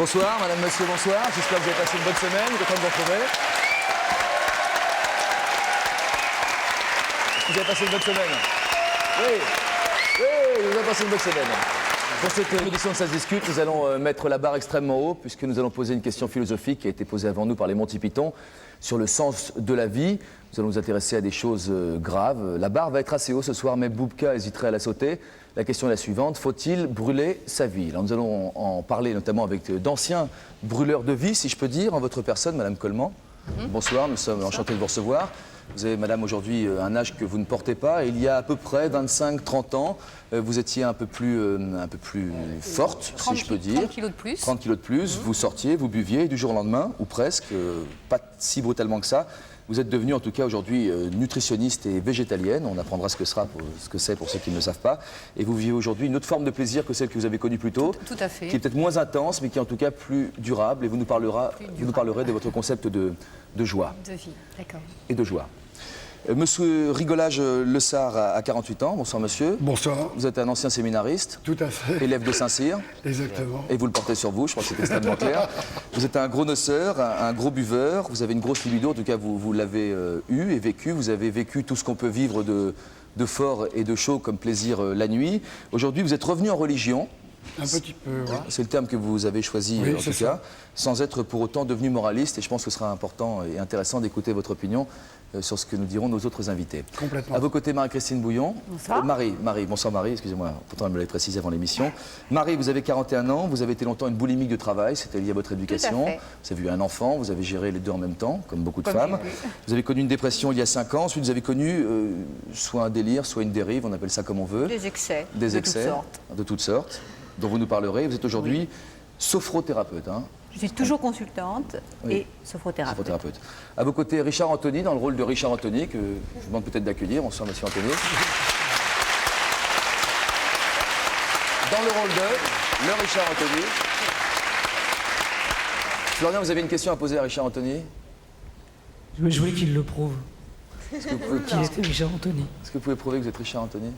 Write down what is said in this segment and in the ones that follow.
Bonsoir, madame, monsieur, bonsoir. J'espère que vous avez passé une bonne semaine. Content de vous retrouver. Vous avez passé une bonne semaine? Oui, vous avez passé une bonne semaine. Pour cette édition de Ça se discute, nous allons mettre la barre extrêmement haut puisque nous allons poser une question philosophique qui a été posée avant nous par les Monty Python sur le sens de la vie. Nous allons nous intéresser à des choses graves. La barre va être assez haut ce soir, mais Boubka hésiterait à la sauter. La question est la suivante, faut-il brûler sa vie? Alors nous allons en parler notamment avec d'anciens brûleurs de vie, si je peux dire, en votre personne, madame Coleman. Bonsoir, nous sommes enchantés de vous recevoir. Vous avez, madame, aujourd'hui un âge que vous ne portez pas. Il y a à peu près 25-30 ans, vous étiez un peu plus forte, si je peux dire. 30 kilos de plus. 30 kilos de plus. Vous sortiez, vous buviez, et du jour au lendemain, ou presque, pas si brutalement que ça. Vous êtes devenue, en tout cas, aujourd'hui, nutritionniste et végétalienne. On apprendra ce que c'est pour ceux qui ne le savent pas. Et vous vivez aujourd'hui une autre forme de plaisir que celle que vous avez connue plus tôt. Tout à fait. Qui est peut-être moins intense, mais qui est en tout cas plus durable. Et vous nous parlerez de votre concept de joie. De vie, d'accord. Et de joie. Monsieur Rigolage Le Sard a 48 ans. Bonsoir, monsieur. Bonsoir. Vous êtes un ancien séminariste. Tout à fait. Élève de Saint-Cyr. Exactement. Et vous le portez sur vous, je crois que c'est extrêmement clair. Vous êtes un gros noceur, un gros buveur. Vous avez une grosse libido, en tout cas, vous l'avez eu et vécu. Vous avez vécu tout ce qu'on peut vivre de fort et de chaud comme plaisir la nuit. Aujourd'hui, vous êtes revenu en religion. Un petit peu, oui. C'est le terme que vous avez choisi, Oui, en tout c'est cas, ça. sans être pour autant devenu moraliste. Et je pense que ce sera important et intéressant d'écouter votre opinion sur ce que nous diront nos autres invités. Complètement. À vos côtés, Marie-Christine Bouillon. Bonsoir. Bonsoir Marie, excusez-moi, pourtant elle me l'avait précisé avant l'émission. Marie, vous avez 41 ans, vous avez été longtemps une boulimique de travail, c'était lié à votre éducation. fait. Vous avez eu un enfant, vous avez géré les deux en même temps, comme beaucoup de femmes. Vous avez connu une dépression il y a 5 ans, ensuite vous avez connu soit un délire, soit une dérive, on appelle ça comme on veut. Des excès. Des de excès, toutes sortes. de toutes sortes, dont vous nous parlerez. Vous êtes aujourd'hui sophrothérapeute. Hein, Je suis toujours consultante Oui. et sophrothérapeute. sophrothérapeute. À vos côtés, Richard Anthony, dans le rôle de Richard Anthony, que je vous demande peut-être d'accueillir. Bonsoir, monsieur Anthony. Dans le rôle de le Richard Anthony. Florian, vous avez une question à poser à Richard Anthony? Je voulais qu'il le prouve. Est-ce que vous pouvez, Qui était Richard Anthony? est-ce que vous pouvez prouver que vous êtes Richard Anthony?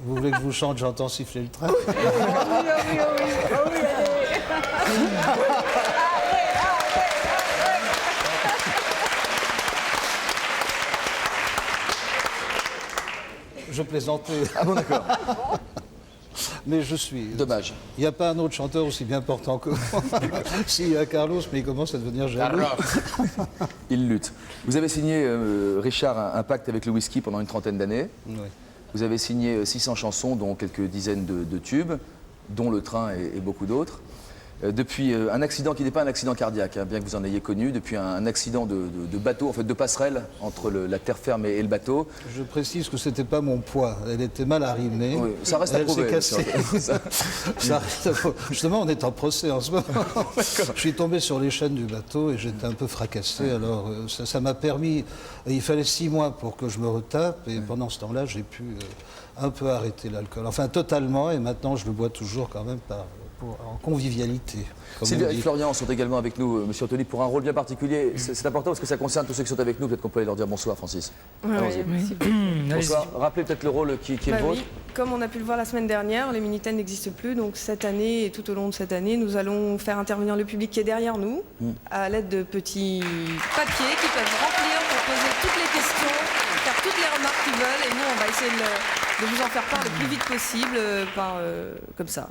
Vous voulez que je vous chante J'entends siffler le train? Je plaisantais, Ah bon, d'accord. mais je suis. Dommage. Il n'y a pas un autre chanteur aussi bien portant que moi. Si, il y a Carlos, mais il commence à devenir jaloux. Il lutte. Vous avez signé, Richard, un pacte avec le whisky pendant une 30aine d'années. Oui. Vous avez signé 600 chansons, dont quelques dizaines de tubes, dont Le Train et beaucoup d'autres. Depuis un accident qui n'est pas un accident cardiaque, hein, bien que vous en ayez connu, depuis un accident de bateau, en fait de passerelle entre la terre ferme et le bateau. Je précise que c'était pas mon poids. Elle était mal arrimée. Oui, ça reste à Elle prouver. s'est cassée. Ça reste à prouver. Justement, on est en procès en ce moment. Je suis tombé sur les chaînes du bateau et j'étais un peu fracassé. Alors, ça m'a permis. Il fallait 6 mois pour que je me retape. Et pendant ce temps-là, j'ai pu un peu arrêter l'alcool. Enfin, totalement. Et maintenant, je le bois toujours quand même en convivialité. comme Sylvia on et dit. Florian sont également avec nous, monsieur Anthony, pour un rôle bien particulier. C'est important parce que ça concerne tous ceux qui sont avec nous. Peut-être qu'on peut aller leur dire bonsoir, Francis. Allons-y. Bonsoir. Rappelez peut-être le rôle qui est le vôtre. Oui. Comme on a pu le voir la semaine dernière, les Minitel n'existent plus. Donc cette année et tout au long de cette année, nous allons faire intervenir le public qui est derrière nous à l'aide de petits papiers qui peuvent remplir pour poser toutes les questions, faire toutes les remarques qu'ils veulent. Et nous, on va essayer de vous en faire part le plus vite possible, comme ça.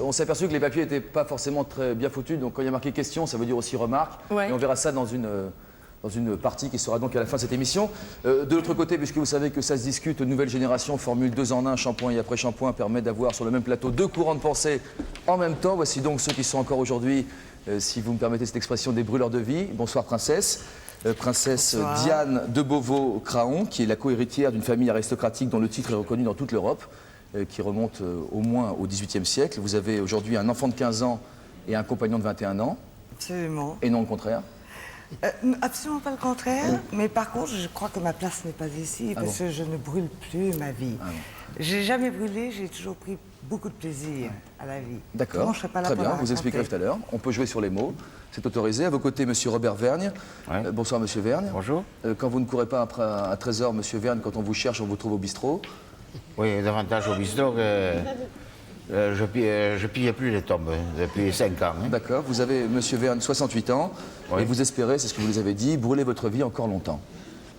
On s'est aperçu que les papiers n'étaient pas forcément très bien foutus. Donc quand il y a marqué question, ça veut dire aussi remarque. Ouais. Et on verra ça dans une partie qui sera donc à la fin de cette émission. De l'autre côté, puisque vous savez que ça se discute, nouvelle génération, formule 2 en 1, shampoing et après shampoing, permet d'avoir sur le même plateau 2 courants de pensée en même temps. Voici donc ceux qui sont encore aujourd'hui, si vous me permettez cette expression, des brûleurs de vie. Bonsoir princesse. Princesse Diane de Beauvau-Craon, qui est la co-héritière d'une famille aristocratique dont le titre est reconnu dans toute l'Europe, qui remonte au moins au XVIIIe siècle. Vous avez aujourd'hui un enfant de 15 ans et un compagnon de 21 ans, Absolument. et non le contraire. Absolument pas le contraire, mais par contre, je crois que ma place n'est pas ici, parce que je ne brûle plus ma vie. J'ai jamais brûlé, j'ai toujours pris beaucoup de plaisir à la vie. D'accord, Sinon, je serais pas là très pour bien, la vous expliquerez raconter. tout à l'heure. On peut jouer sur les mots, c'est autorisé. À vos côtés, monsieur Robert Vergne. Ouais. Bonsoir, monsieur Vergne. Bonjour. Quand vous ne courez pas après un trésor, monsieur Vergne, quand on vous cherche, on vous trouve au bistrot. Oui, davantage au bistrot Je pillais plus les tombes depuis 5 ans. Hein. D'accord. Vous avez, monsieur Verne, 68 ans, Oui. et vous espérez, c'est ce que vous nous avez dit, brûler votre vie encore longtemps.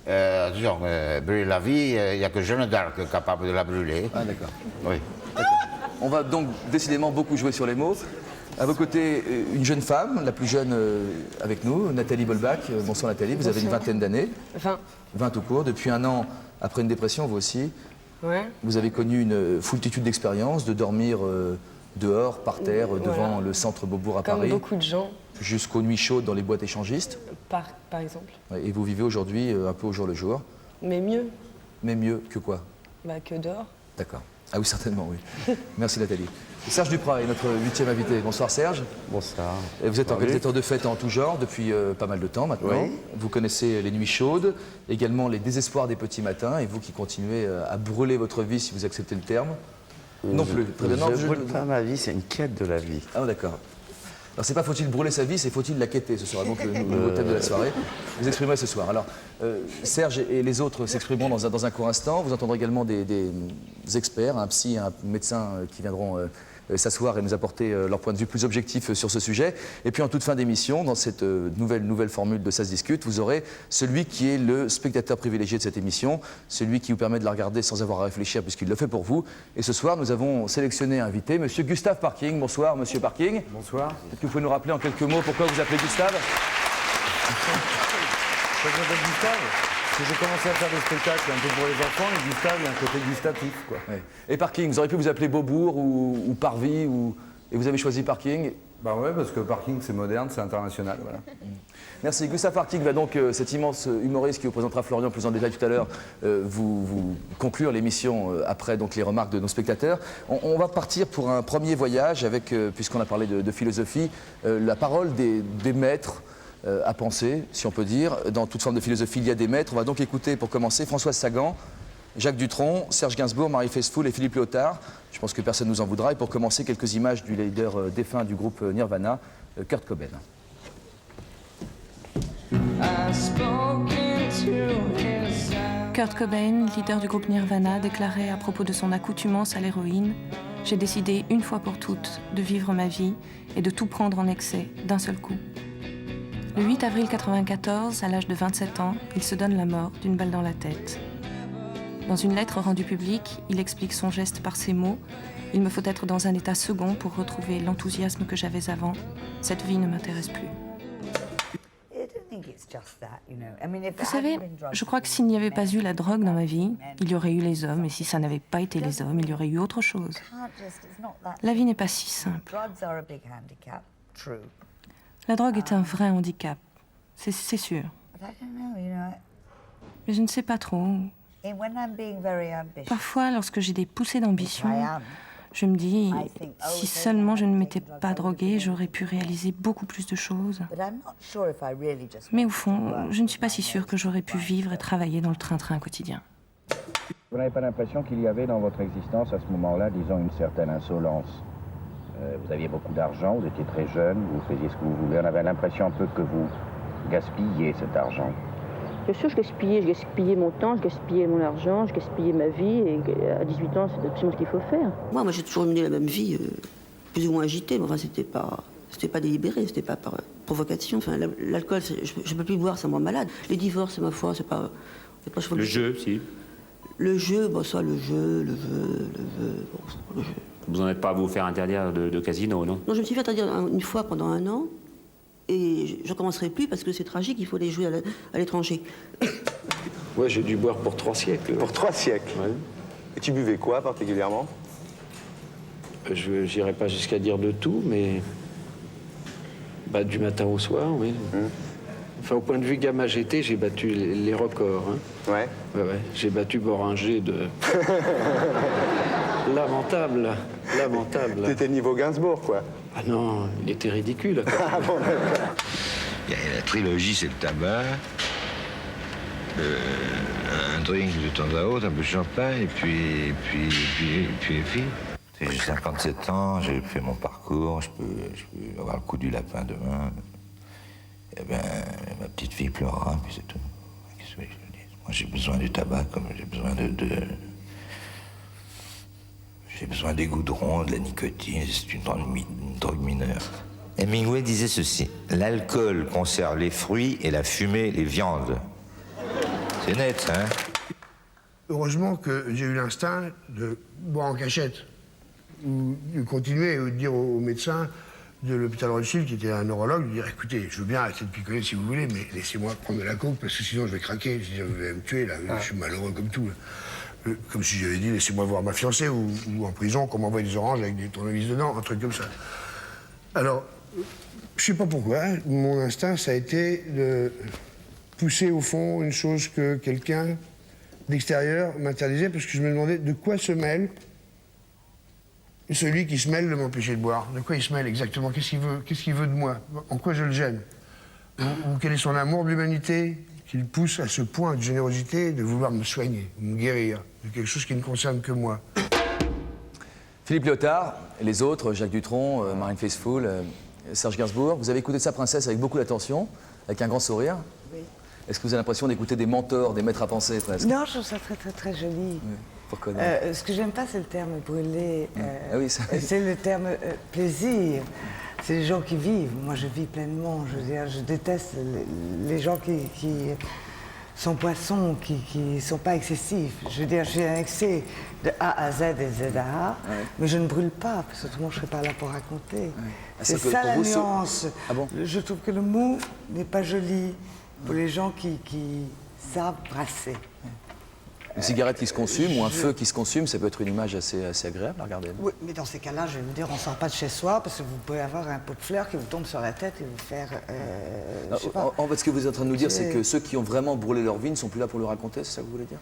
Disons, brûler la vie, il n'y a que Jeanne d'Arc capable de la brûler. Ah, d'accord. Oui. On va donc décidément beaucoup jouer sur les mots. À vos côtés, une jeune femme, la plus jeune avec nous, Nathalie Bolbach. Bonsoir Nathalie, vous avez une vingtaine d'années. 20 tout court. Depuis un an, après une dépression, vous aussi. Ouais. Vous avez connu une foultitude d'expériences, de dormir dehors, par terre, devant le centre Beaubourg à Comme Paris, beaucoup de gens, jusqu'aux nuits chaudes dans les boîtes échangistes. par exemple. Et vous vivez aujourd'hui un peu au jour le jour. Mais mieux Mais mieux que quoi? que dehors. D'accord. Ah oui, certainement, oui. Merci Nathalie. Serge Duprat est notre 8e invité. Bonsoir Serge. Bonsoir. Et vous êtes organisateur de fêtes en tout genre depuis pas mal de temps maintenant. Oui. Vous connaissez les nuits chaudes, également les désespoirs des petits matins, et vous qui continuez à brûler votre vie, si vous acceptez le terme. Non plus. Très bien. Non, Je ne brûle pas ma vie, c'est une quête de la vie. Ah d'accord. Alors c'est pas faut-il brûler sa vie, c'est faut-il la quêter. Ce sera donc le nouveau thème de la soirée. Vous exprimerez ce soir. Alors Serge et les autres s'exprimeront dans un court instant. Vous entendrez également des experts, un psy, un médecin qui viendront s'asseoir et nous apporter leur point de vue plus objectif sur ce sujet. Et puis en toute fin d'émission, dans cette nouvelle formule de Ça se discute, vous aurez celui qui est le spectateur privilégié de cette émission, celui qui vous permet de la regarder sans avoir à réfléchir puisqu'il le fait pour vous. Et ce soir, nous avons sélectionné un invité, monsieur Gustave Parking. Bonsoir, monsieur Parking. Bonsoir. Peut-être que vous pouvez nous rappeler en quelques mots pourquoi vous appelez Gustave? Je m'appelle Gustave, parce que j'ai commencé à faire des spectacles un peu pour les enfants, et Gustave, il y a un côté gustatif, quoi. Ouais. Et Parking, vous auriez pu vous appeler Beaubourg ou Parvis, et vous avez choisi Parking. Bah ouais, parce que parking c'est moderne, c'est international, voilà. Merci. Gustave Parking va donc, cet immense humoriste qui vous présentera Florian plus en détail tout à l'heure, vous conclure l'émission après donc, les remarques de nos spectateurs. On va partir pour un premier voyage avec, puisqu'on a parlé de philosophie, la parole des maîtres à penser, si on peut dire. Dans toute forme de philosophie, il y a des maîtres. On va donc écouter, pour commencer, Françoise Sagan, Jacques Dutronc, Serge Gainsbourg, Marie Faithfull et Philippe Léotard. Je pense que personne ne nous en voudra. Et pour commencer, quelques images du leader défunt du groupe Nirvana, Kurt Cobain. Kurt Cobain, leader du groupe Nirvana, déclarait à propos de son accoutumance à l'héroïne « J'ai décidé une fois pour toutes de vivre ma vie et de tout prendre en excès d'un seul coup. » Le 8 avril 1994, à l'âge de 27 ans, il se donne la mort d'une balle dans la tête. Dans une lettre rendue publique, il explique son geste par ces mots « Il me faut être dans un état second pour retrouver l'enthousiasme que j'avais avant. Cette vie ne m'intéresse plus. » Vous savez, je crois que s'il n'y avait pas eu la drogue dans ma vie, il y aurait eu les hommes, et si ça n'avait pas été les hommes, il y aurait eu autre chose. La vie n'est pas si simple. La drogue est un vrai handicap, c'est sûr. Mais je ne sais pas trop. Parfois, lorsque j'ai des poussées d'ambition, je me dis, si seulement je ne m'étais pas droguée, j'aurais pu réaliser beaucoup plus de choses. Mais au fond, je ne suis pas si sûre que j'aurais pu vivre et travailler dans le train-train quotidien. Vous n'avez pas l'impression qu'il y avait dans votre existence à ce moment-là, disons, une certaine insolence? Vous aviez beaucoup d'argent, vous étiez très jeune, vous faisiez ce que vous voulez. On avait l'impression un peu que vous gaspilliez cet argent. Bien sûr, je gaspillais mon temps, je gaspillais mon argent, je gaspillais ma vie. Et à 18 ans, c'est absolument ce qu'il faut faire. Moi, j'ai toujours mené la même vie, plus ou moins agitée. Mais enfin, c'était pas délibéré, c'était pas par provocation. Enfin, l'alcool, je peux plus boire, ça me rend malade. Les divorces, ma foi, c'est pas le jeu, si. Le jeu, bon, ça, le jeu. Vous n'en êtes pas à vous faire interdire de casino, non? Non, je me suis fait interdire une fois pendant un an. Et je ne recommencerai plus parce que c'est tragique, il faut aller jouer à l'étranger. Ouais, j'ai dû boire pour 3 siècles. Pour 3 siècles? Ouais. Et tu buvais quoi particulièrement? Je n'irai pas jusqu'à dire de tout, mais du matin au soir, oui. Enfin, au point de vue gamme GT, j'ai battu les records. Hein. Ouais. Ouais. J'ai battu Boringer de... Lamentable. T'étais niveau Gainsbourg, quoi. Ah non, il était ridicule. Ah bon, d'accord. Il y a la trilogie, c'est le tabac, un drink de temps à autre, un peu de champagne, et puis les filles. J'ai 57 ans, j'ai fait mon parcours, je peux avoir le coup du lapin demain. Eh ben, ma petite fille pleurera, puis c'est tout. Qu'est-ce que je veux dire? Moi, j'ai besoin du tabac comme j'ai besoin J'ai besoin des goudrons, de la nicotine, c'est une drogue mineure. Hemingway disait ceci: l'alcool conserve les fruits et la fumée les viandes. C'est net, ça, hein? Heureusement que j'ai eu l'instinct de boire en cachette, ou de continuer, ou de dire au médecin de l'hôpital Rothschild, qui était un neurologue, de dire écoutez, je veux bien arrêter de picoler si vous voulez, mais laissez-moi prendre de la coke parce que sinon je vais craquer, je vais me tuer là, je suis malheureux comme tout. Là. Comme si j'avais dit laissez-moi voir ma fiancée ou en prison qu'on m'envoie des oranges avec des tournevis dedans, un truc comme ça. Alors, je sais pas pourquoi, mon instinct ça a été de pousser au fond une chose que quelqu'un d'extérieur m'interdisait parce que je me demandais de quoi se mêle celui qui se mêle de m'empêcher de boire. De quoi il se mêle exactement? Qu'est-ce qu'il veut de moi? En quoi je le gêne? Ou quel est son amour de l'humanité qui le pousse à ce point de générosité de vouloir me soigner, me guérir de quelque chose qui ne concerne que moi? Philippe Léotard, et les autres, Jacques Dutronc, Marine Faithfull, Serge Gainsbourg, vous avez écouté Sa Princesse avec beaucoup d'attention, avec un grand sourire. Oui. Est-ce que vous avez l'impression d'écouter des mentors, des maîtres à penser presque? Non, je trouve ça très, très, très joli. Oui, ce que j'aime pas, c'est le terme brûler. Ah oui, c'est le terme plaisir. C'est les gens qui vivent. Moi, je vis pleinement. Je veux dire, je déteste les gens qui sont poissons, qui sont pas excessifs. Je veux dire, j'ai un excès de A à Z et Z à A, mais je ne brûle pas, parce que autrement, je serais pas là pour raconter. C'est ça la nuance. Ah bon? Je trouve que le mot n'est pas joli pour les gens qui savent brasser. Une cigarette qui se consume ou un feu qui se consume, ça peut être une image assez agréable à regarder. Oui, mais dans ces cas-là, je vais vous dire, on ne sort pas de chez soi parce que vous pouvez avoir un pot de fleurs qui vous tombe sur la tête et vous faire... je sais pas. En fait, ce que vous êtes en train de nous dire, c'est que ceux qui ont vraiment brûlé leur vie ne sont plus là pour le raconter, c'est ça que vous voulez dire?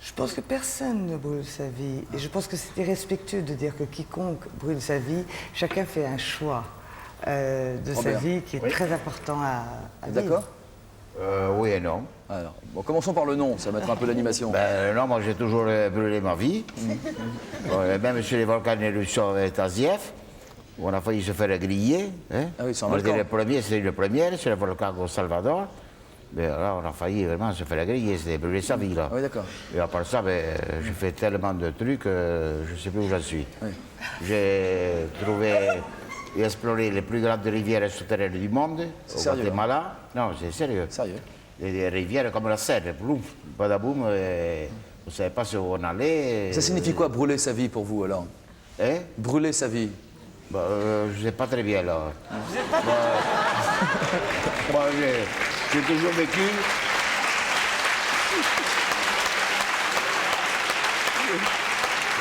Je pense que personne ne brûle sa vie. Et je pense que c'est irrespectueux de dire que quiconque brûle sa vie, chacun fait un choix de sa vie qui est très important à vivre. D'accord? Oui et non. Alors, bon, commençons par le nom, ça va mettre un peu l'animation. Non, moi j'ai toujours brûlé ma vie. Même sur les volcans en éruption Taziev, où on a failli se faire griller. Hein. Ah oui, c'est un on volcan. était le premier, c'était le premier, c'est le volcan au Salvador. Mais là, on a failli vraiment se faire griller, c'était brûler sa vie là. Oui, d'accord. Et à part ça, j'ai fait tellement de trucs, je ne sais plus où j'en suis. Oui. J'ai trouvé et exploré les plus grandes rivières souterraines du monde, au Guatemala. Non, c'est sérieux. Sérieux. Des rivières comme la Seine, plouf, badaboum, et on ne savait pas si on allait. Ça signifie quoi, brûler sa vie pour vous, alors? Hein? Brûler sa vie? Je ne sais pas très bien, là. Moi, j'ai toujours vécu...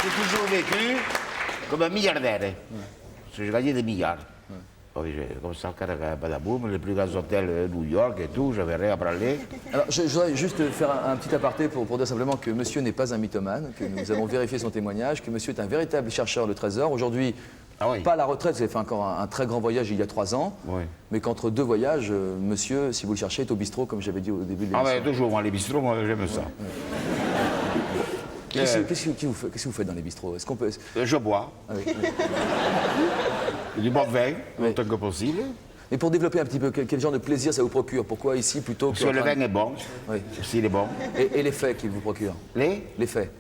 J'ai toujours vécu comme un milliardaire. Parce que j'ai gagné des milliards. Comme ça, badaboum, les plus grands hôtels de New York et tout, j'avais rien à parler. Alors, je voudrais juste faire un petit aparté pour dire simplement que monsieur n'est pas un mythomane, que nous avons vérifié son témoignage, que monsieur est un véritable chercheur de trésors. Aujourd'hui, pas à la retraite, vous avez fait encore un très grand voyage il y a 3 ans, mais qu'entre 2 voyages, monsieur, si vous le cherchez, est au bistrot, comme j'avais dit au début de l'émission. Ah ouais, toujours, moi, les bistrots, moi, j'aime ça. Qu'est-ce que vous faites dans les bistrots? Est-ce qu'on peut... Je bois. Ah, oui. Du bon vin, autant que possible. Et pour développer un petit peu, quel genre de plaisir ça vous procure? Pourquoi ici plutôt que... Parce que le vin est bon. Oui. S'il est bon. Et les faits qu'il vous procure? Les faits.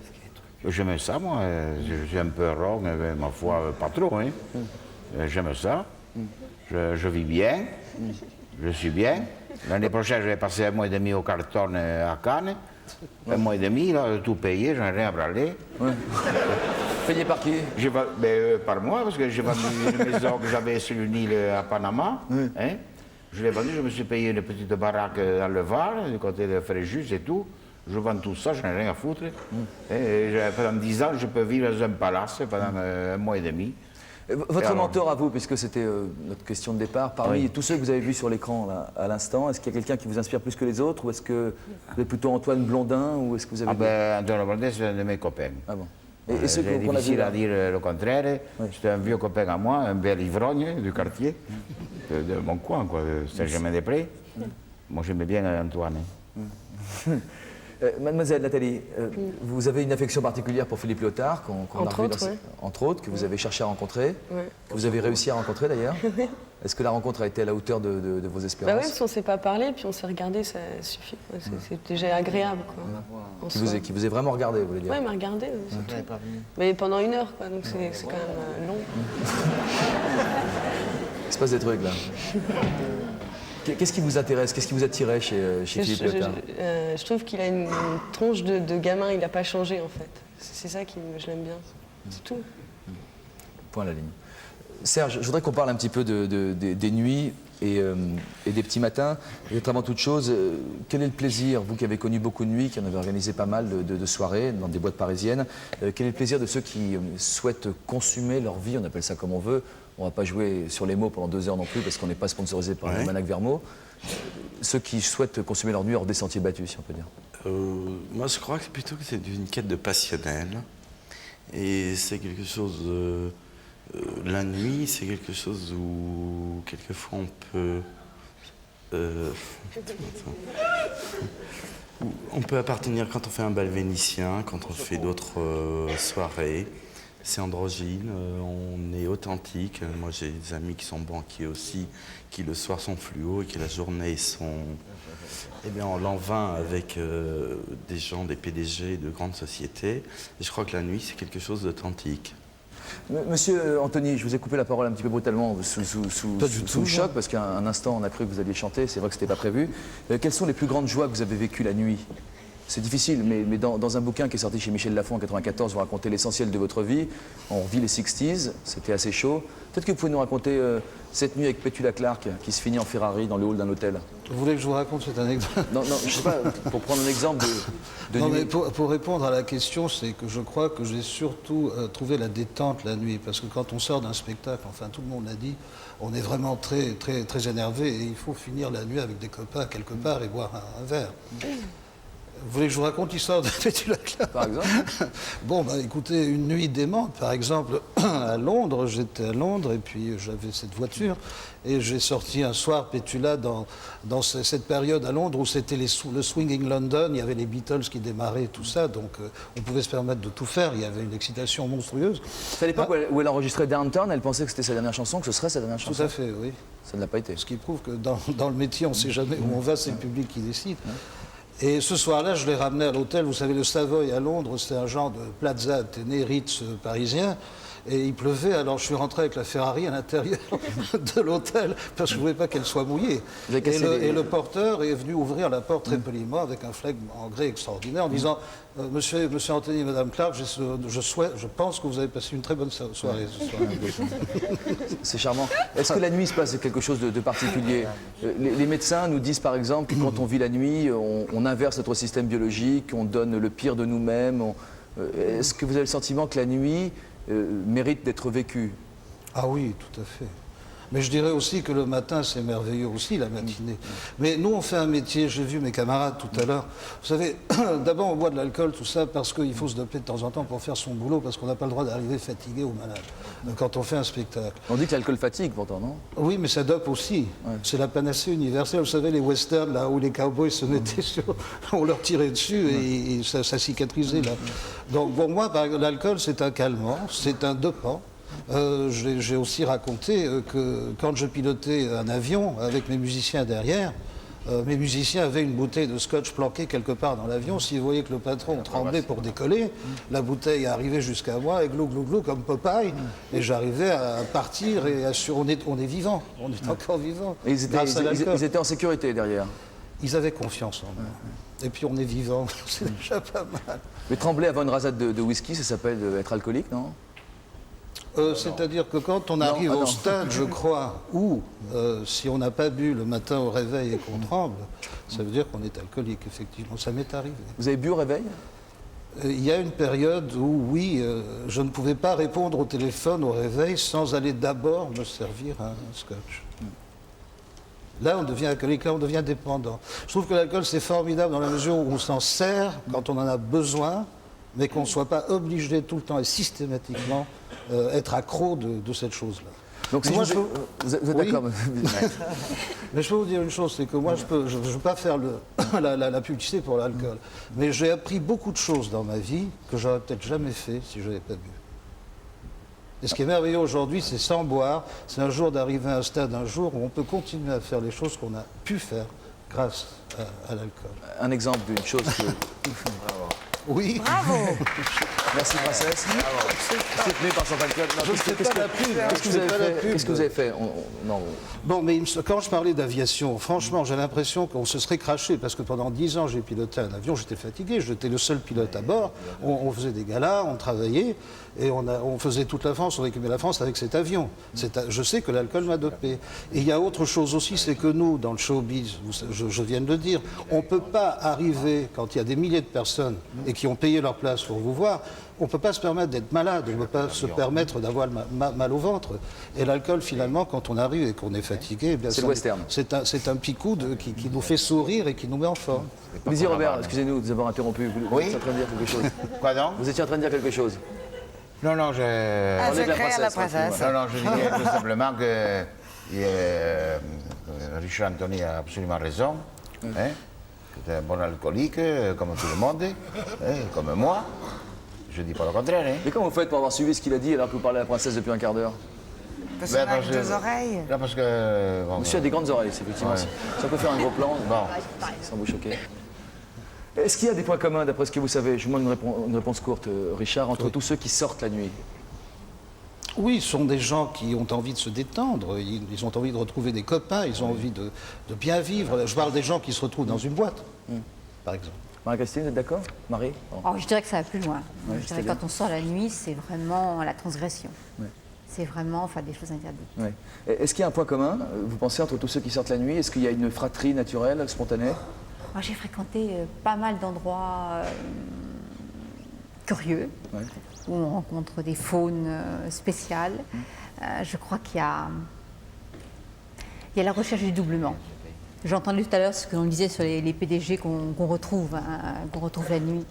J'aime ça, moi. Je suis un peu rond, mais ma foi, pas trop. Hein. J'aime ça. Je vis bien. Je suis bien. L'année prochaine, je vais passer 1 mois et demi au Carton à Cannes. 1 mois et demi, là, tout payé, j'en ai rien à parler. Payé par qui? Par moi, parce que j'ai vendu une maison que j'avais sur une île à Panama. Hein. Je l'ai vendue, je me suis payé une petite baraque dans le Var, du côté de Fréjus et tout. Je vends tout ça, je n'ai rien à foutre. Et pendant 10 ans, je peux vivre dans un palace pendant 1 mois et demi. Votre mentor à vous, puisque c'était notre question de départ, parmi tous ceux que vous avez vus sur l'écran à l'instant, est-ce qu'il y a quelqu'un qui vous inspire plus que les autres, ou est-ce que vous êtes plutôt Antoine Blondin, ou est-ce que vous avez... Antoine Blondin, c'est un de mes copains. Ah bon. Et c'est difficile à dire le contraire. C'était un vieux copain à moi, un bel ivrogne du quartier, de mon coin, quoi, de Saint-Germain-des-Prés. Moi, j'aimais bien Antoine. Mademoiselle Nathalie, vous avez une affection particulière pour Philippe Léotard, entre autres, que vous avez cherché à rencontrer, que vous avez réussi à rencontrer d'ailleurs. Est-ce que la rencontre a été à la hauteur de vos espérances? Bah oui, parce qu'on ne s'est pas parlé, puis on s'est regardé, ça suffit. C'est déjà agréable, quoi. Qui vous ait vraiment regardé, vous voulez dire? Oui, il m'a regardé, c'est tout. Mais pendant 1 heure, quoi, donc c'est quand même long. Il se passe des trucs, là. Qu'est-ce qui vous intéresse? Qu'est-ce qui vous attirait chez Philippe Léotard? Je trouve qu'il a une tronche de gamin, il n'a pas changé, en fait. C'est ça qui je l'aime bien. C'est tout. Point à la ligne. Serge, je voudrais qu'on parle un petit peu des nuits et des petits matins. Et avant toute chose, quel est le plaisir, vous qui avez connu beaucoup de nuits, qui en avez organisé pas mal de soirées dans des boîtes parisiennes, quel est le plaisir de ceux qui souhaitent consumer leur vie, on appelle ça comme on veut, on ne va pas jouer sur les mots pendant 2 heures non plus parce qu'on n'est pas sponsorisé par le Manac Vermo, ceux qui souhaitent consommer leur nuit hors des sentiers battus, si on peut dire? Moi je crois que plutôt que c'est une quête de passionnel et c'est quelque chose... la nuit, c'est quelque chose où, quelquefois, on peut appartenir quand on fait un bal vénitien, quand on fait d'autres soirées. C'est androgyne, on est authentique. Moi, j'ai des amis qui sont banquiers aussi, qui le soir sont fluo et qui la journée sont en l'an 20 avec des gens, des PDG de grandes sociétés. Et je crois que la nuit, c'est quelque chose d'authentique. Monsieur Anthony, je vous ai coupé la parole un petit peu brutalement sous le choc, parce qu'un instant on a cru que vous alliez chanter, c'est vrai que ce n'était pas prévu. Quelles sont les plus grandes joies que vous avez vécues la nuit? C'est difficile, mais dans un bouquin qui est sorti chez Michel Lafon en 1994, vous racontez l'essentiel de votre vie. On revit les 60s, c'était assez chaud. Peut-être que vous pouvez nous raconter cette nuit avec Petula Clark qui se finit en Ferrari dans le hall d'un hôtel. Vous voulez que je vous raconte cette anecdote? Non, je sais pas, pour prendre un exemple de non, nuit. mais pour répondre à la question, c'est que je crois que j'ai surtout trouvé la détente la nuit. Parce que quand on sort d'un spectacle, enfin tout le monde l'a dit, on est vraiment très, très, très énervé et il faut finir la nuit avec des copains quelque part et boire un verre. Vous voulez que je vous raconte l'histoire de Petula Clark? Par exemple? Bon, écoutez, une nuit démente, par exemple, à Londres, j'étais à Londres et puis j'avais cette voiture et j'ai sorti un soir Petula dans cette période à Londres où c'était le Swinging London, il y avait les Beatles qui démarraient, tout ça, donc on pouvait se permettre de tout faire, il y avait une excitation monstrueuse. C'est à l'époque où elle enregistrait Downtown, elle pensait que c'était sa dernière chanson, que ce serait sa dernière chanson? Tout à fait, oui. Ça ne l'a pas été. Ce qui prouve que dans le métier, on ne sait jamais où on va, c'est le public qui décide. Et ce soir-là, je l'ai ramené à l'hôtel. Vous savez, le Savoy à Londres, c'est un genre de Plaza Athénée, Ritz parisien. Et il pleuvait, alors je suis rentré avec la Ferrari à l'intérieur de l'hôtel parce que je ne voulais pas qu'elle soit mouillée. Et le porteur est venu ouvrir la porte très poliment avec un flegme anglais extraordinaire en disant Monsieur Anthony et Madame Clark, je pense que vous avez passé une très bonne soirée ce soir. C'est charmant. Est-ce que la nuit se passe quelque chose de particulier? Les médecins nous disent par exemple que quand on vit la nuit, on inverse notre système biologique, on donne le pire de nous-mêmes. Est-ce que vous avez le sentiment que la nuit mérite d'être vécue? Ah oui, tout à fait. Mais je dirais aussi que le matin, c'est merveilleux aussi, la matinée. Mais nous, on fait un métier, j'ai vu mes camarades tout à l'heure. Vous savez, d'abord, on boit de l'alcool, tout ça, parce qu'il faut se doper de temps en temps pour faire son boulot, parce qu'on n'a pas le droit d'arriver fatigué ou malade quand on fait un spectacle. On dit que l'alcool fatigue, pourtant, non? Oui, mais ça dope aussi. Ouais. C'est la panacée universelle. Vous savez, les westerns, là où les cowboys se mettaient sur... on leur tirait dessus et ça cicatrisait, là. Donc, pour moi, l'alcool, c'est un calmant, c'est un dopant. J'ai aussi raconté que quand je pilotais un avion avec mes musiciens derrière, mes musiciens avaient une bouteille de scotch planquée quelque part dans l'avion. S'ils voyaient que le patron tremblait pour décoller, la bouteille arrivait jusqu'à moi et glou glou glou comme Popeye. Et j'arrivais à partir et on est vivant, on est encore vivant. Ils étaient en sécurité derrière? Ils avaient confiance en moi. Et puis on est vivant, c'est déjà pas mal. Mais trembler avant une rasade de whisky, ça s'appelle être alcoolique, non? C'est-à-dire que quand on arrive au stade, je crois, où si on n'a pas bu le matin au réveil et qu'on tremble, ça veut dire qu'on est alcoolique, effectivement. Ça m'est arrivé. Vous avez bu au réveil? Il y a une période où, oui, je ne pouvais pas répondre au téléphone au réveil sans aller d'abord me servir un scotch. Là, on devient alcoolique, là, on devient dépendant. Je trouve que l'alcool, c'est formidable dans la mesure où on s'en sert quand on en a besoin, mais qu'on ne soit pas obligé tout le temps et systématiquement être accro de cette chose-là. Donc si moi, vous êtes Oui. d'accord Mais je peux vous dire une chose, c'est que moi, je ne veux pas faire la publicité pour l'alcool. Mais j'ai appris beaucoup de choses dans ma vie que j'aurais peut-être jamais fait si je n'avais pas bu. Et ce qui est merveilleux aujourd'hui, c'est sans boire, c'est un jour d'arriver à un stade, un jour où on peut continuer à faire les choses qu'on a pu faire grâce à l'alcool. Un exemple d'une chose que... Oui. Bravo. Merci, princesse. Soutenu par Champagne Club. Non, Je ne fais pas la pub. Qu'est-ce que vous avez fait Non. Bon, mais quand je parlais d'aviation, franchement, j'ai l'impression qu'on se serait craché, parce que pendant 10 ans, j'ai piloté un avion, j'étais fatigué, j'étais le seul pilote à bord, on faisait des galas, on travaillait, et on faisait toute la France, on récupérait la France avec cet avion. Je sais que l'alcool m'a dopé. Et il y a autre chose aussi, c'est que nous, dans le showbiz, je viens de le dire, on ne peut pas arriver, quand il y a des milliers de personnes, et qui ont payé leur place pour vous voir, on ne peut pas se permettre d'être malade, on ne peut pas se permettre d'avoir mal au ventre. Et l'alcool, finalement, quand on arrive et qu'on est fatigué, c'est le western. C'est un petit coup qui nous fait sourire et qui nous met en forme. Allez-y, Robert, excusez-nous de vous avoir interrompu. Vous étiez en train de dire quelque chose. Quoi donc? Vous étiez en train de dire quelque chose. Non, Un secret à la princesse. Non, je disais tout simplement que Richard Anthony a absolument raison. Hein, c'est un bon alcoolique, comme tout le monde, comme moi. Je dis pas le contraire. Hein. Mais comment vous faites pour avoir suivi ce qu'il a dit alors que vous parlez à la princesse depuis un quart d'heure? Parce qu'on a deux oreilles. Là, parce que... Bon, Monsieur a des grandes oreilles, effectivement. Ouais. Si on peut faire un gros plan, sans vous choquer. Est-ce qu'il y a des points communs, d'après ce que vous savez? Je vous demande une réponse courte, Richard, entre tous ceux qui sortent la nuit. Oui, ce sont des gens qui ont envie de se détendre, ils ont envie de retrouver des copains, ils ont envie de bien vivre. Je parle des gens qui se retrouvent dans une boîte, par exemple. Marie-Christine, vous êtes d'accord? Marie? Oh, je dirais que ça va plus loin. Ouais, Je dirais que quand on sort la nuit, c'est vraiment la transgression. Ouais. C'est vraiment faire des choses interdites. Ouais. Est-ce qu'il y a un point commun, vous pensez, entre tous ceux qui sortent la nuit? Est-ce qu'il y a une fratrie naturelle, spontanée? Moi, j'ai fréquenté pas mal d'endroits curieux, où on rencontre des faunes spéciales. Je crois qu'il y a la recherche du doublement. J'ai entendu tout à l'heure ce que l'on disait sur les PDG qu'on retrouve la nuit.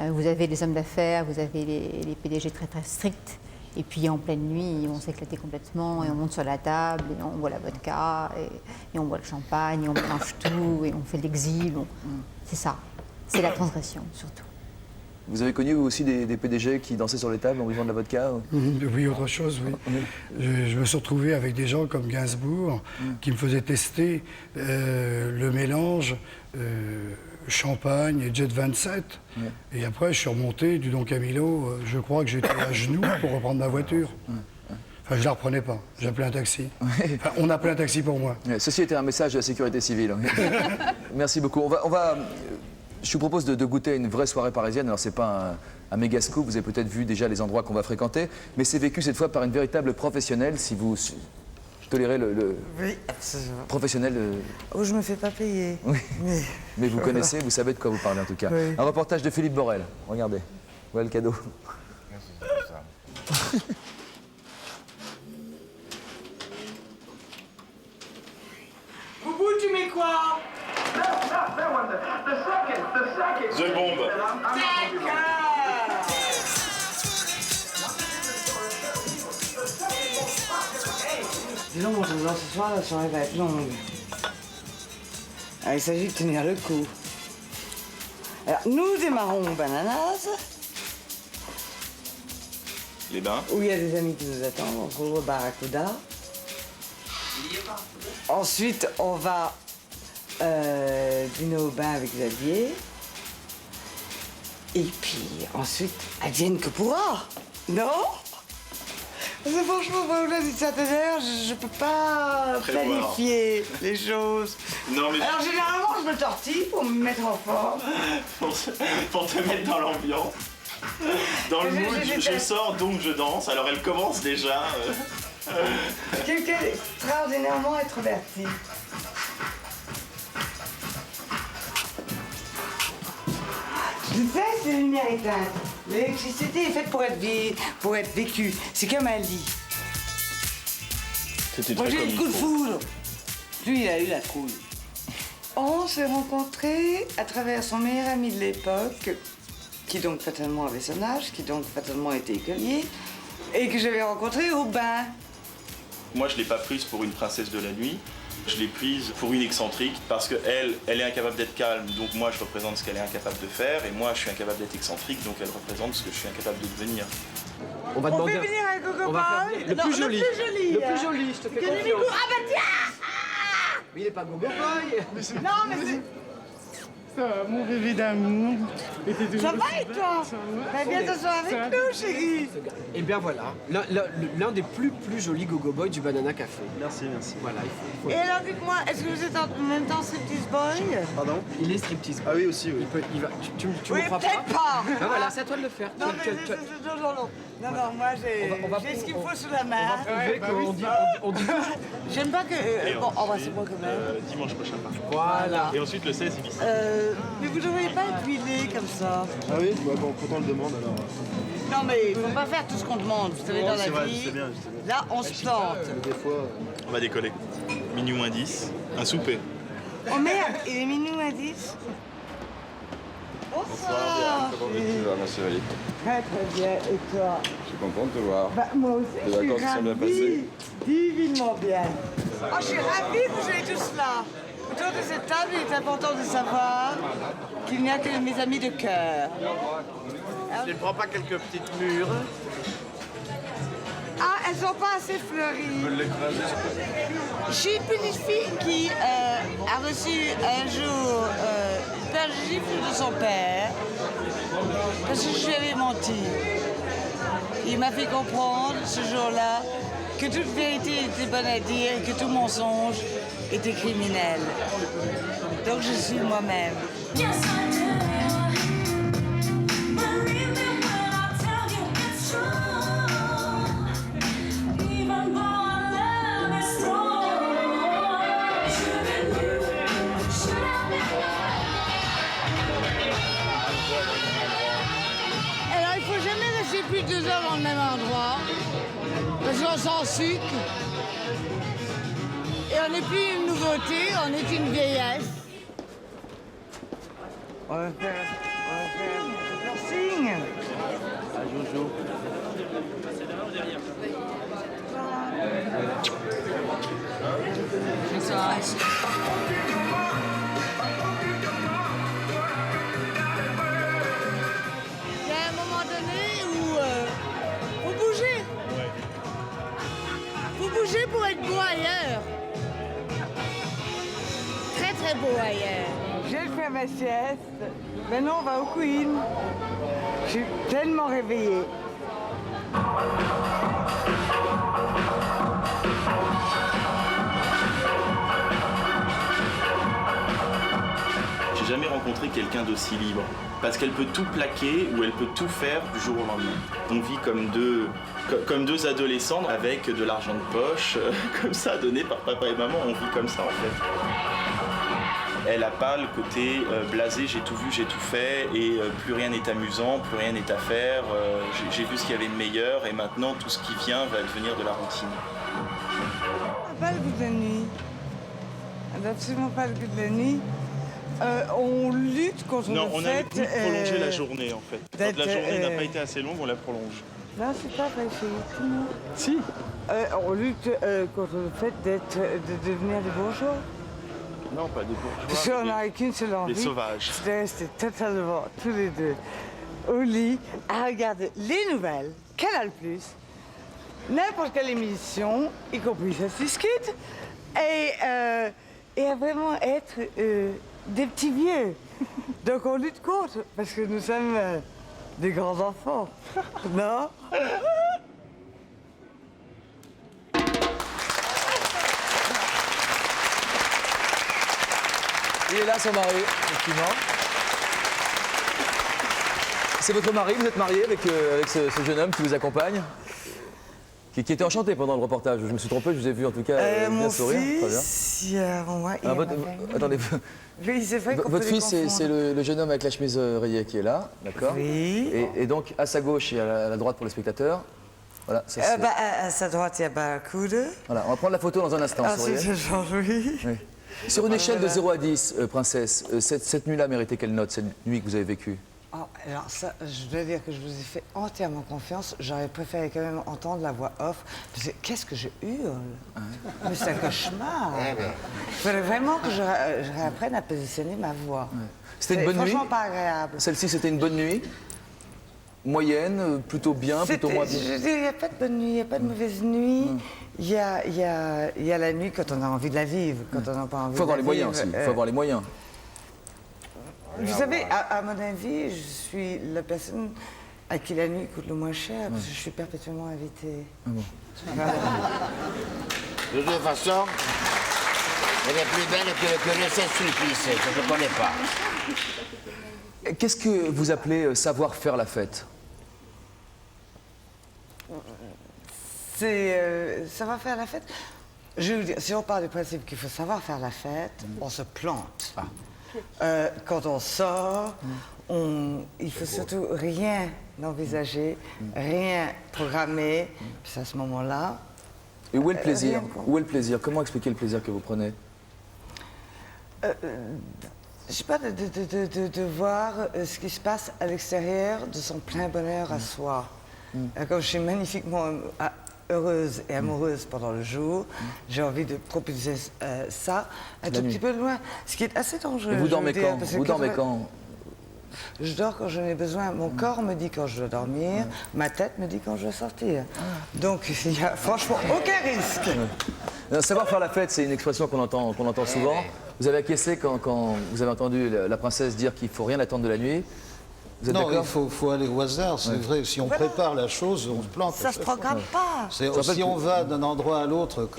Vous avez les hommes d'affaires, vous avez les PDG très très stricts. Et puis en pleine nuit, ils vont s'éclater complètement et on monte sur la table et on boit la vodka et on boit le champagne, et on mélange tout et on fait l'exil. C'est ça, c'est la transgression surtout. Vous avez connu vous aussi des PDG qui dansaient sur les tables en buvant de la vodka? Oui, autre chose, oui. Je me suis retrouvé avec des gens comme Gainsbourg qui me faisaient tester le mélange champagne et Jet 27. Et après, je suis remonté du Don Camillo. Je crois que j'étais à genoux pour reprendre ma voiture. Enfin, je ne la reprenais pas. J'appelais un taxi. Enfin, on appelait un taxi pour moi. Ceci était un message de la sécurité civile. Merci beaucoup. Je vous propose de goûter à une vraie soirée parisienne. Alors, c'est pas un méga scoop, vous avez peut-être vu déjà les endroits qu'on va fréquenter, mais c'est vécu cette fois par une véritable professionnelle, si vous tolérez le oui, absolument. Professionnel. Oh, je me fais pas payer. Oui. Mais vous connaissez, vous savez de quoi vous parlez en tout cas. Oui. Un reportage de Philippe Borel. Regardez. Voilà le cadeau. Merci. Boubou, tu mets quoi? The bombe. Dis donc, mon trésor, ce soir, la soirée va être longue. Alors, il s'agit de tenir le coup. Alors, nous démarrons Bananas. Les bains. Où il y a des amis qui nous attendent. On trouve au Barracuda. Ensuite, on va dîner au bain avec Xavier. Et puis, ensuite, advienne que pourra. Non? Parce que franchement, moi, là, d'une certaine heure, je peux pas planifier les choses. Non, mais... Alors, généralement, je me tortille pour me mettre en forme. pour te mettre dans l'ambiance. Dans le mood, je sors, donc je danse. Alors, elle commence déjà. Quelqu'un d'extraordinairement introverti. Je déteste les lumières éteintes. L'électricité est faite pour être vécue. C'est comme un lit. Moi, j'ai eu le coup de foudre. Lui, il a eu la trouille. On s'est rencontrés à travers son meilleur ami de l'époque, qui donc fatalement avait son âge, qui donc fatalement était écolier, et que j'avais rencontré au bain. Moi, je ne l'ai pas prise pour une princesse de la nuit. Je l'ai prise pour une excentrique parce qu'elle, elle est incapable d'être calme, donc moi je représente ce qu'elle est incapable de faire, et moi je suis incapable d'être excentrique, donc elle représente ce que je suis incapable de devenir. On va demander... fait venir un Gogo Boy. Le plus joli. Le plus joli, je te fais confiance. Ah bah tiens. Mais il est pas Gogo Boy. Non, mais c'est... Ça va, mon bébé d'amour. Ça va et toi? Viens t'asseoir avec nous, chérie. Et bien voilà, l'un des plus jolis Gogo Boy du Banana Café. Merci. Voilà, il faut... Et alors dites-moi, est-ce que vous êtes en même temps striptease boy? Pardon? Il est striptease boy. Ah oui, aussi, oui. Il va, tu oui, me crois peut-être pas. Ah voilà, c'est à toi de le faire. Non, non, moi j'ai ce qu'il faut sous la main. On dit toujours. J'aime pas que... Bon, embrassez-moi quand même. Dimanche prochain, par contre. Voilà. Et ensuite le 16, il vit. Mais vous ne devriez pas être huilé comme ça. Ah oui, bon, pourtant on le demande alors. Non mais il ne faut pas faire tout ce qu'on demande, vous savez, dans la vrai, vie. je sais bien. Là, on se plante. Des fois... On va décoller. Minuit moins 10, un souper. Oh merde, il est minuit à 10. Bonsoir. Comment tu vas, ma chérie? Très bien, et toi? Je suis content de te voir. Bah, moi aussi, Les je suis vacances sont bien passées? divinement bien. Oh, je suis ravie que vous soyez tous là. Autour de cette table, il est important de savoir qu'il n'y a que mes amis de cœur. Tu ne prends pas quelques petites mûres? Ah, elles sont pas assez fleuries. Je peux l'écraser. Je suis une petite fille qui a reçu un jour une gifle de son père parce que je lui avais menti. Il m'a fait comprendre ce jour-là que toute vérité était bonne à dire et que tout mensonge était criminel. Donc je suis moi-même. Alors il faut jamais rester plus de 2 heures dans le même endroit parce qu'on s'en sucre. Et on n'est plus une nouveauté, on est une vieillesse. On va faire signe. Ah, Jojo. Il y a un moment donné où faut bouger. Faut bouger pour être beau ailleurs. Très très beau ailleurs. J'ai fait ma sieste. Maintenant on va au Queen. Je suis tellement réveillée. J'ai jamais rencontré quelqu'un d'aussi libre. Parce qu'elle peut tout plaquer ou elle peut tout faire du jour au lendemain. On vit comme deux adolescents avec de l'argent de poche, comme ça, donné par papa et maman. On vit comme ça en fait. Elle n'a pas le côté blasé, j'ai tout vu, j'ai tout fait, et plus rien n'est amusant, plus rien n'est à faire. J'ai vu ce qu'il y avait de meilleur, et maintenant tout ce qui vient va devenir de la routine. Pas le goût de la nuit. Elle n'a absolument pas le goût de la nuit. On lutte contre Non, le on a fait... le goût de prolonger la journée en fait. Quand la journée n'a pas été assez longue, on la prolonge. Non, c'est pas vrai chez nous. Si. On lutte contre le fait de devenir des bourgeois. Non, pas des bourgeois. Parce qu'on n'a qu'une seule envie. Des sauvages. C'est de rester totalement tous les deux au lit à regarder les nouvelles, Canal+, n'importe quelle émission, y compris Ça se discute, et à vraiment être des petits vieux. Donc on lutte contre, parce que nous sommes des grands enfants, non? Il est là, son mari, effectivement. C'est votre mari, vous êtes marié avec ce jeune homme qui vous accompagne, qui était enchanté pendant le reportage. Je me suis trompé, je vous ai vu en tout cas bien sourire. Fils, Attendez, oui, c'est vrai qu'on votre peut les fils, c'est confondre. le jeune homme avec la chemise rayée qui est là, d'accord? Oui. Et donc, à sa gauche et à la droite pour les spectateurs. Voilà, ça, c'est... À sa droite, il y a Barracuda. Voilà, on va prendre la photo dans un instant. Ah, souriez. c'est Jean-Louis. Oui. Sur une échelle de 0 à 10, princesse, cette nuit-là méritait quelle note, cette nuit que vous avez vécue? Oh, alors ça, je dois dire que je vous ai fait entièrement confiance. J'aurais préféré quand même entendre la voix off. Parce que qu'est-ce que je hurle? Mais c'est un cauchemar. Il faudrait vraiment que je réapprenne à positionner ma voix. C'était une bonne nuit? Franchement pas agréable. Celle-ci, c'était une bonne nuit? Moyenne, plutôt bien, plutôt moins bien? Je dis, il n'y a pas de bonne nuit, il n'y a pas de mauvaise nuit. Il y a la nuit quand on a envie de la vivre, quand on n'a pas envie de la vivre. Il faut avoir les moyens aussi, il faut avoir les moyens. Vous savez, à mon avis, je suis la personne à qui la nuit coûte le moins cher, parce que je suis perpétuellement invitée. Voilà. De toute façon, elle est plus belle que le Saint-Sulpice, que je ne connais pas. Qu'est-ce que vous appelez savoir faire la fête? C'est savoir faire la fête. Je veux dire, si on part du principe qu'il faut savoir faire la fête, on se plante. Quand on sort, il faut surtout rien envisager, rien programmer. Puis c'est à ce moment-là. Et où est le plaisir? Où est le plaisir? Comment expliquer le plaisir que vous prenez? Je sais pas, de voir ce qui se passe à l'extérieur de son plein bonheur à soi. Comme je suis magnifiquement heureuse et amoureuse pendant le jour, j'ai envie de proposer ça un tout petit peu loin. Ce qui est assez dangereux. Et vous dormez quand? Vous dormez quand? Je dors quand j'en ai besoin. Mon corps me dit quand je dois dormir, ma tête me dit quand je dois sortir. Donc il n'y a franchement aucun risque. Savoir faire la fête, c'est une expression qu'on entend souvent. Vous avez acquiescé quand vous avez entendu la princesse dire qu'il ne faut rien attendre de la nuit? Vous êtes non, d'accord? il faut aller au hasard, c'est vrai. Si on prépare la chose, on se plante. Ça ne se programme pas. Si on va d'un endroit à l'autre,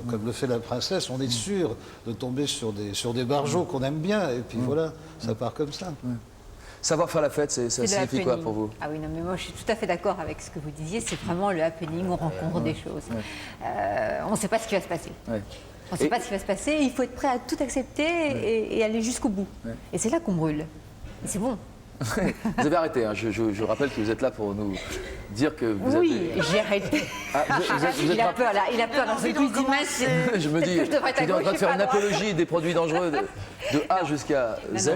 comme le fait la princesse, on est sûr de tomber sur des barjots qu'on aime bien. Et puis voilà, ça part comme ça. Savoir faire la fête, ça signifie quoi pour vous? Ah oui, non, mais moi je suis tout à fait d'accord avec ce que vous disiez. C'est vraiment le happening, on rencontre des choses. On ne sait pas ce qui va se passer. On ne sait pas ce qui va se passer, il faut être prêt à tout accepter et aller jusqu'au bout. Et c'est là qu'on brûle. Et c'est bon. Vous avez arrêté, hein. Je rappelle que vous êtes là pour nous dire que vous avez... Oui, j'ai arrêté. Il a peur là, il a peur dans ce quiz d'image. Je me dis, je suis en train de faire une apologie des produits dangereux de A jusqu'à Z.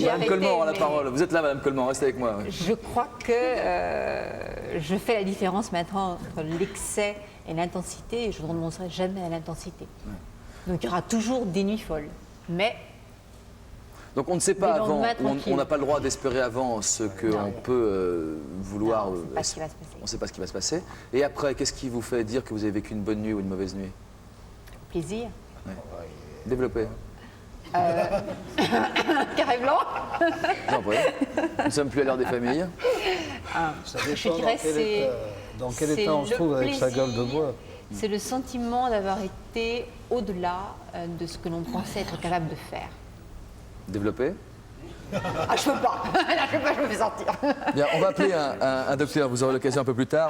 Madame Coleman aura la parole. Vous êtes là, Madame Coleman, restez avec moi. Je crois que je fais la différence maintenant entre l'excès et l'intensité, et je ne renoncerai jamais à l'intensité. Donc il y aura toujours des nuits folles. Mais... Donc on ne sait pas avant, on n'a pas le droit d'espérer avant ce qu'on peut vouloir. Non, on ne sait pas ce qui va se passer. On ne sait pas ce qui va se passer. Et après, qu'est-ce qui vous fait dire que vous avez vécu une bonne nuit ou une mauvaise nuit? Plaisir. Développez. Carré blanc. Non, après. Nous ne sommes plus à l'heure des familles. Ça dépend dans quel état on se trouve avec sa gueule de bois. C'est le sentiment d'avoir été au-delà de ce que l'on pensait être capable de faire. Développer. Ah, je peux pas. Je me fais sortir. Bien, on va appeler un docteur, vous aurez l'occasion un peu plus tard.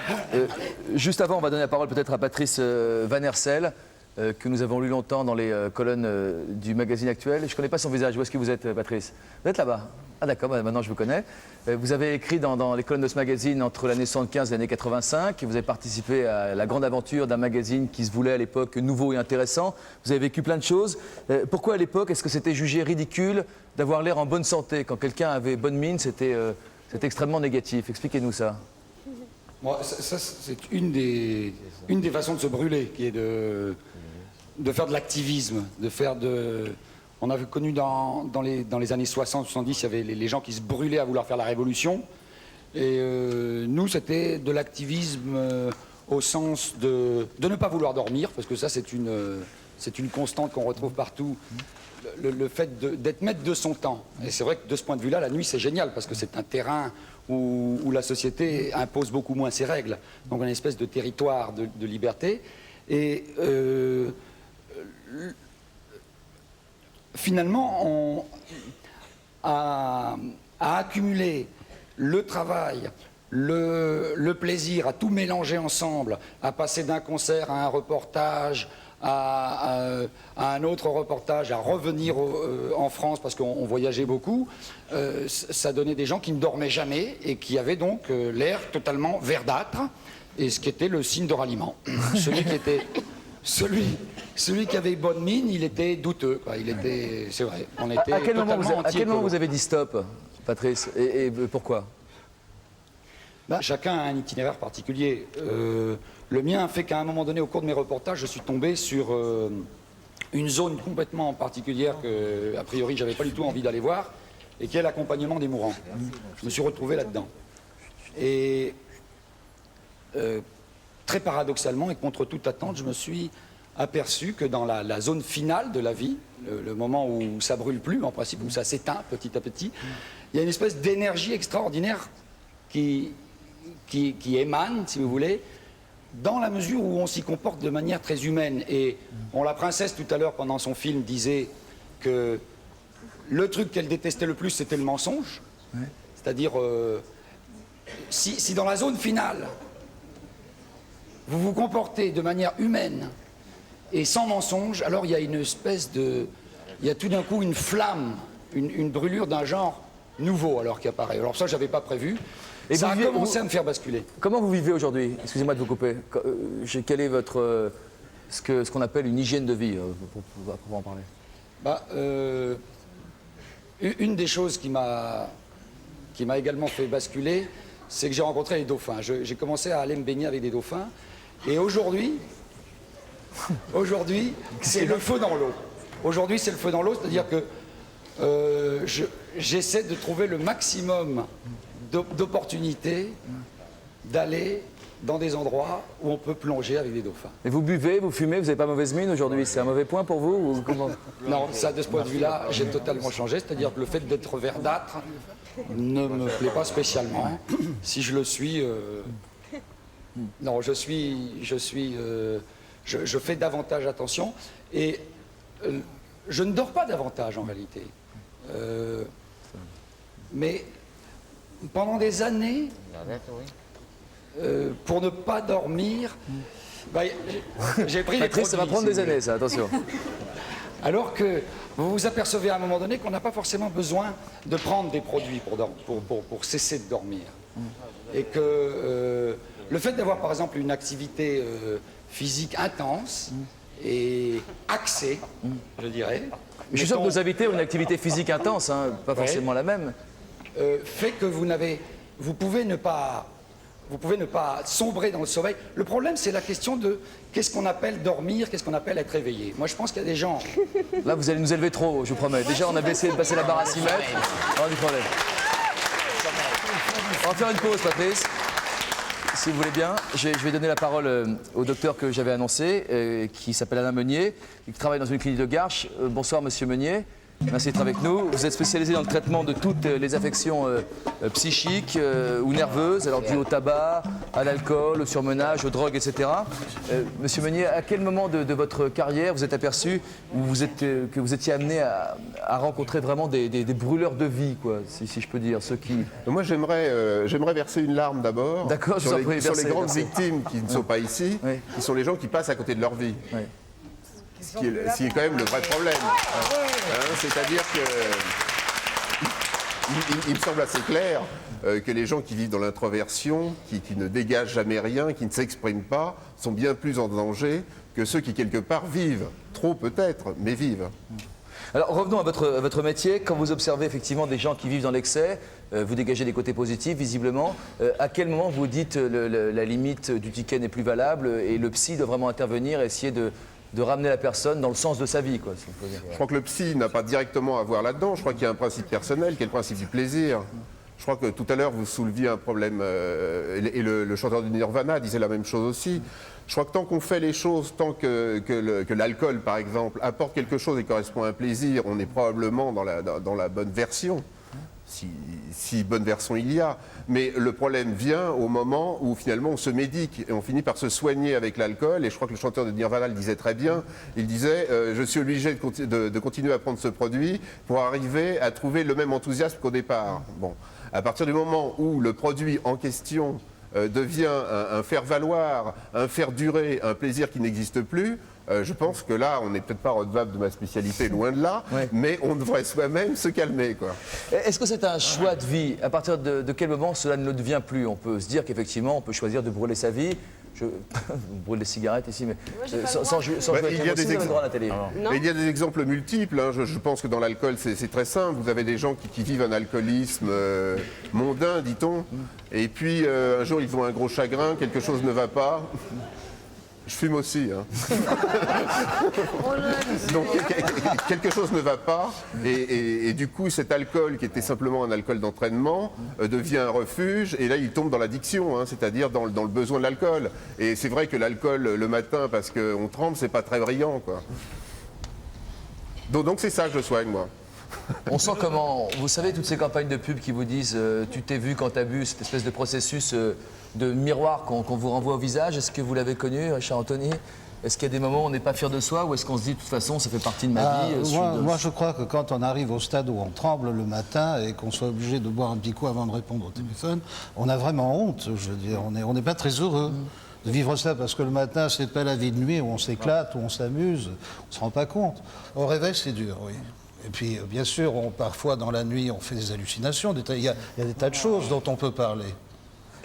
Juste avant, on va donner la parole peut-être à Patrice Van Hersel, que nous avons lu longtemps dans les colonnes du magazine Actuel. Je ne connais pas son visage. Où est-ce que vous êtes, Patrice? Vous êtes là-bas? Ah d'accord, maintenant je vous connais. Vous avez écrit dans les colonnes de ce magazine entre l'année 75 et l'année 85. Vous avez participé à la grande aventure d'un magazine qui se voulait à l'époque nouveau et intéressant. Vous avez vécu plein de choses. Pourquoi à l'époque, est-ce que c'était jugé ridicule d'avoir l'air en bonne santé? Quand quelqu'un avait bonne mine, c'était extrêmement négatif. Expliquez-nous ça. Bon, ça c'est une des façons de se brûler, qui est de faire de l'activisme, de faire de... On a connu dans les années 60-70, il y avait les gens qui se brûlaient à vouloir faire la révolution. Et nous, c'était de l'activisme au sens de ne pas vouloir dormir, parce que ça, c'est une constante qu'on retrouve partout. Le fait d'être maître de son temps. Et c'est vrai que de ce point de vue-là, la nuit, c'est génial, parce que c'est un terrain où la société impose beaucoup moins ses règles. Donc une espèce de territoire de liberté. Et... finalement, on a accumulé le travail, le plaisir, à tout mélanger ensemble, à passer d'un concert à un reportage, à un autre reportage, à revenir en France parce qu'on voyageait beaucoup, ça donnait des gens qui ne dormaient jamais et qui avaient donc l'air totalement verdâtre, et ce qui était le signe de ralliement. Celui qui avait bonne mine, il était douteux, quoi. Il était, c'est vrai. On était À quel moment vous avez dit stop? Patrice. Et pourquoi? Chacun a un itinéraire particulier. Le mien fait qu'à un moment donné, au cours de mes reportages, je suis tombé sur une zone complètement particulière que, a priori, j'avais pas du tout envie d'aller voir, et qui est l'accompagnement des mourants. Je me suis retrouvé là-dedans. Et très paradoxalement et contre toute attente, je me suis aperçu que dans la zone finale de la vie, le moment où ça brûle plus, en principe, où ça s'éteint petit à petit, il y a une espèce d'énergie extraordinaire qui émane, si vous voulez, dans la mesure où on s'y comporte de manière très humaine. Et la princesse, tout à l'heure, pendant son film, disait que le truc qu'elle détestait le plus, c'était le mensonge. Ouais. C'est-à-dire, si dans la zone finale, vous vous comportez de manière humaine et sans mensonge, alors il y a une espèce de... Il y a tout d'un coup une flamme, une brûlure d'un genre nouveau alors qui apparaît. Alors ça, je n'avais pas prévu. Et ça a commencé à me faire basculer. Comment vous vivez aujourd'hui? Excusez-moi de vous couper. Quelle est votre... ce qu'on appelle une hygiène de vie, pour en parler? Une des choses qui m'a également fait basculer, c'est que j'ai rencontré les dauphins. J'ai commencé à aller me baigner avec des dauphins. Et aujourd'hui, c'est le feu dans l'eau. Aujourd'hui, c'est le feu dans l'eau, c'est-à-dire que j'essaie de trouver le maximum d'opportunités d'aller dans des endroits où on peut plonger avec des dauphins. Et vous buvez, vous fumez, vous n'avez pas mauvaise mine aujourd'hui? C'est un mauvais point pour vous ou comment? Non, ça, de ce point de vue-là, j'ai totalement changé. C'est-à-dire que le fait d'être verdâtre ne me plaît pas spécialement. Si je le suis... non, je fais davantage attention. Et je ne dors pas davantage, en réalité. Mais pendant des années... pour ne pas dormir, j'ai pris les produits. Ça va prendre des années, ça, attention. Alors que vous vous apercevez à un moment donné qu'on n'a pas forcément besoin de prendre des produits pour cesser de dormir. Et que le fait d'avoir, par exemple, une activité physique intense et axée, je dirais... Je suis sûr que nos invités ont une activité physique intense, hein, pas forcément la même. Fait que vous pouvez ne pas sombrer dans le sommeil. Le problème, c'est la question de qu'est-ce qu'on appelle dormir, qu'est-ce qu'on appelle être éveillé. Moi, je pense qu'il y a des gens... Là, vous allez nous élever trop, je vous promets. Déjà, on a essayé de passer la barre à 6 mètres. Pas du problème. On va faire une pause, Patrice. Si vous voulez bien, je vais donner la parole au docteur que j'avais annoncé, qui s'appelle Alain Meunier, qui travaille dans une clinique de Garches. Bonsoir, monsieur Meunier. Merci d'être avec nous. Vous êtes spécialisé dans le traitement de toutes les affections psychiques ou nerveuses, alors dues au tabac, à l'alcool, au surmenage, aux drogues, etc. Monsieur Meunier, à quel moment de votre carrière vous êtes aperçu que vous étiez amené à rencontrer vraiment des brûleurs de vie, quoi, si je peux dire, ceux qui... Moi, j'aimerais verser une larme d'abord sur les grandes victimes qui ne sont pas ici, qui sont les gens qui passent à côté de leur vie. Oui. Ce qui est quand même le vrai problème. C'est-à-dire que il me semble assez clair que les gens qui vivent dans l'introversion, qui ne dégagent jamais rien, qui ne s'expriment pas, sont bien plus en danger que ceux qui, quelque part, vivent. Trop peut-être, mais vivent. Alors revenons à votre métier. Quand vous observez effectivement des gens qui vivent dans l'excès, vous dégagez des côtés positifs visiblement. À quel moment vous dites la limite du ticket n'est plus valable et le psy doit vraiment intervenir et essayer de ramener la personne dans le sens de sa vie, quoi, si on peut dire. Je crois que le psy n'a pas directement à voir là-dedans. Je crois qu'il y a un principe personnel qui est le principe du plaisir. Je crois que tout à l'heure, vous souleviez un problème, et le chanteur du Nirvana disait la même chose aussi. Je crois que tant qu'on fait les choses, tant que l'alcool, par exemple, apporte quelque chose et correspond à un plaisir, on est probablement dans la bonne version. Si bonne version il y a. Mais le problème vient au moment où finalement on se médique et on finit par se soigner avec l'alcool. Et je crois que le chanteur de Nirvana le disait très bien. Il disait je suis obligé de continuer à prendre ce produit pour arriver à trouver le même enthousiasme qu'au départ. Bon, à partir du moment où le produit en question devient un faire-valoir, un faire-durer, un plaisir qui n'existe plus, je pense que là, on n'est peut-être pas redevable de ma spécialité, loin de là, mais on devrait soi-même se calmer, quoi. Est-ce que c'est un choix de vie? À partir de quel moment cela ne le devient plus? On peut se dire qu'effectivement, on peut choisir de brûler sa vie Vous brûlez des cigarettes ici, mais j'ai pas le sans droit. jouer Bah, avec il y a les des aussi, vous avez le droit, Nathalie. Mais il y a des exemples multiples. Hein. Je pense que dans l'alcool, c'est très simple. Vous avez des gens qui vivent un alcoolisme mondain, dit-on. Et puis, un jour, ils ont un gros chagrin, quelque chose ne va pas. Je fume aussi. Hein. Donc, quelque chose ne va pas. Et du coup, cet alcool, qui était simplement un alcool d'entraînement, devient un refuge. Et là, il tombe dans l'addiction, hein, c'est-à-dire dans le besoin de l'alcool. Et c'est vrai que l'alcool, le matin, parce qu'on tremble, c'est pas très brillant, quoi. Donc c'est ça que je soigne, moi. On sent comment, vous savez, toutes ces campagnes de pub qui vous disent tu t'es vu quand t'as bu, cette espèce de processus de miroir qu'on vous renvoie au visage. Est-ce que vous l'avez connu, Richard Anthony? Est-ce qu'il y a des moments où on n'est pas fier de soi ou est-ce qu'on se dit de toute façon ça fait partie de ma vie Moi, je crois que quand on arrive au stade où on tremble le matin et qu'on soit obligé de boire un petit coup avant de répondre au téléphone, on a vraiment honte. Je veux dire, on n'est pas très heureux de vivre ça parce que le matin, c'est pas la vie de nuit où on s'éclate, où on s'amuse, on se rend pas compte. Au réveil, c'est dur, oui. Et puis, bien sûr, parfois dans la nuit, on fait des hallucinations. Il y a des tas de choses dont on peut parler.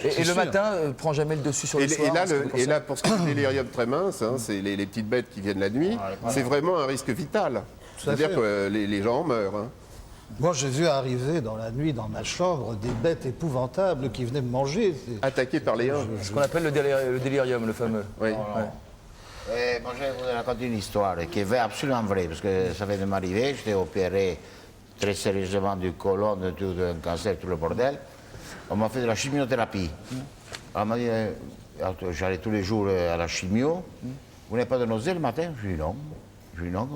Et le matin, prend jamais le dessus sur le soir. Et là, pour ce qui est du délirium très mince, hein, c'est les petites bêtes qui viennent la nuit, c'est vraiment un risque vital. C'est-à-dire que les gens meurent. Hein. Moi, j'ai vu arriver dans la nuit, dans ma chambre, des bêtes épouvantables qui venaient me manger. Attaqués par les uns. Ce qu'on appelle le délirium, le fameux. Oui. Moi, je vais vous raconter une histoire qui est absolument vraie, parce que ça vient de m'arriver. J'étais opéré très sérieusement du côlon, d'un cancer, tout le bordel. On m'a fait de la chimiothérapie. On m'a dit, j'allais tous les jours à la chimio. Vous n'avez pas de nausée le matin? Je lui ai dit non. Je lui ai dit non,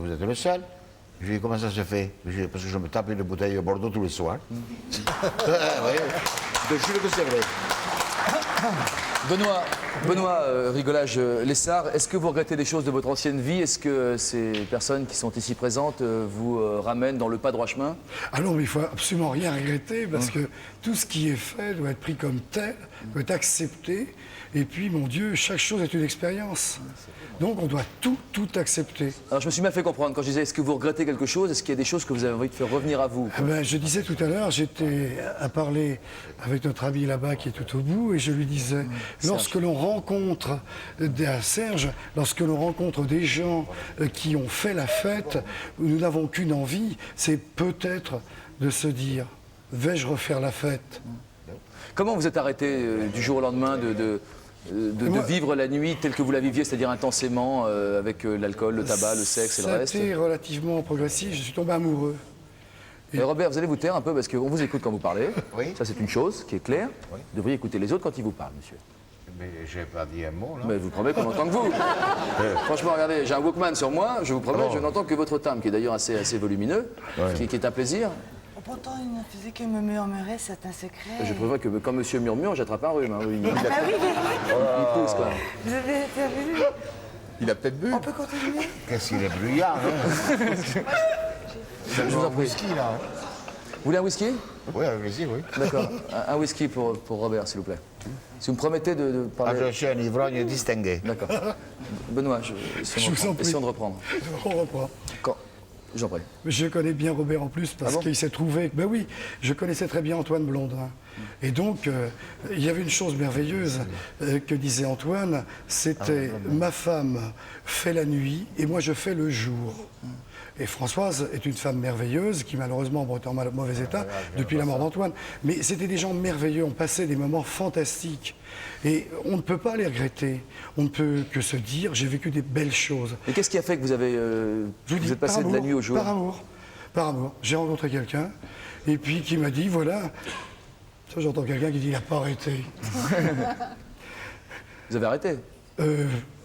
vous êtes le seul. Je lui ai dit comment ça se fait? Parce que je me tape une bouteille de Bordeaux tous les soirs. Oui, je te jure que c'est vrai. Benoît Rigolage Lessard, est-ce que vous regrettez des choses de votre ancienne vie? Est-ce que ces personnes qui sont ici présentes vous ramènent dans le pas droit chemin? Ah non, mais il ne faut absolument rien regretter parce que tout ce qui est fait doit être pris comme tel, doit être accepté. Et puis, mon Dieu, chaque chose est une expérience. Donc, on doit tout accepter. Alors, je me suis mal fait comprendre quand je disais est-ce que vous regrettez quelque chose? Est-ce qu'il y a des choses que vous avez envie de faire revenir à vous? Je disais tout à l'heure, j'étais à parler avec notre ami là-bas qui est tout au bout et je lui disais, lorsque l'on rencontre Serge, lorsque l'on rencontre des gens qui ont fait la fête, nous n'avons qu'une envie, c'est peut-être de se dire, vais-je refaire la fête? Comment vous êtes arrêté du jour au lendemain de vivre la nuit telle que vous la viviez, c'est-à-dire intensément, avec l'alcool, le tabac, le sexe et le reste? C'était relativement progressif, je suis tombé amoureux. Robert, vous allez vous taire un peu parce qu'on vous écoute quand vous parlez. Oui. Ça, c'est une chose qui est claire. Oui. Vous devriez écouter les autres quand ils vous parlent, monsieur. Mais je n'ai pas dit un mot, là. Mais vous promets qu'on n'entend que vous. Franchement, regardez, j'ai un Walkman sur moi, je vous promets, je n'entends que votre timbre, qui est d'ailleurs assez volumineux, qui est un plaisir. Pourtant, il ne faisait que me murmurer certains secrets. Je prévois que quand monsieur murmure, j'attrape un rhume. Hein, oui. Ah bah oui, Il pousse, quoi. vous avez vu? Il a peut-être bu. On peut continuer? Qu'est-ce qu'il est bruyant, hein? Je vous en prie. Whisky, là. Hein. Vous voulez un whisky? Oui, avec plaisir, oui. D'accord. Un whisky pour Robert, s'il vous plaît. Si vous me promettez de parler... Je suis un ivrogne distingué. D'accord. Benoît, essayons de reprendre. On reprend. J'en prie. Je connais bien Robert en plus parce qu'il s'est trouvé... Ben oui, je connaissais très bien Antoine Blondin. Et donc, il y avait une chose merveilleuse que disait Antoine, c'était ma femme fait la nuit et moi je fais le jour. Et Françoise est une femme merveilleuse qui malheureusement est en mauvais état depuis la mort d'Antoine. Mais c'était des gens merveilleux, on passait des moments fantastiques. Et on ne peut pas les regretter. On ne peut que se dire, j'ai vécu des belles choses. Et qu'est-ce qui a fait que vous avez vous êtes passé de la nuit au jour? Par amour. Par amour. J'ai rencontré quelqu'un et puis qui m'a dit, voilà... Ça, j'entends quelqu'un qui dit, il n'a pas arrêté. Vous avez arrêté?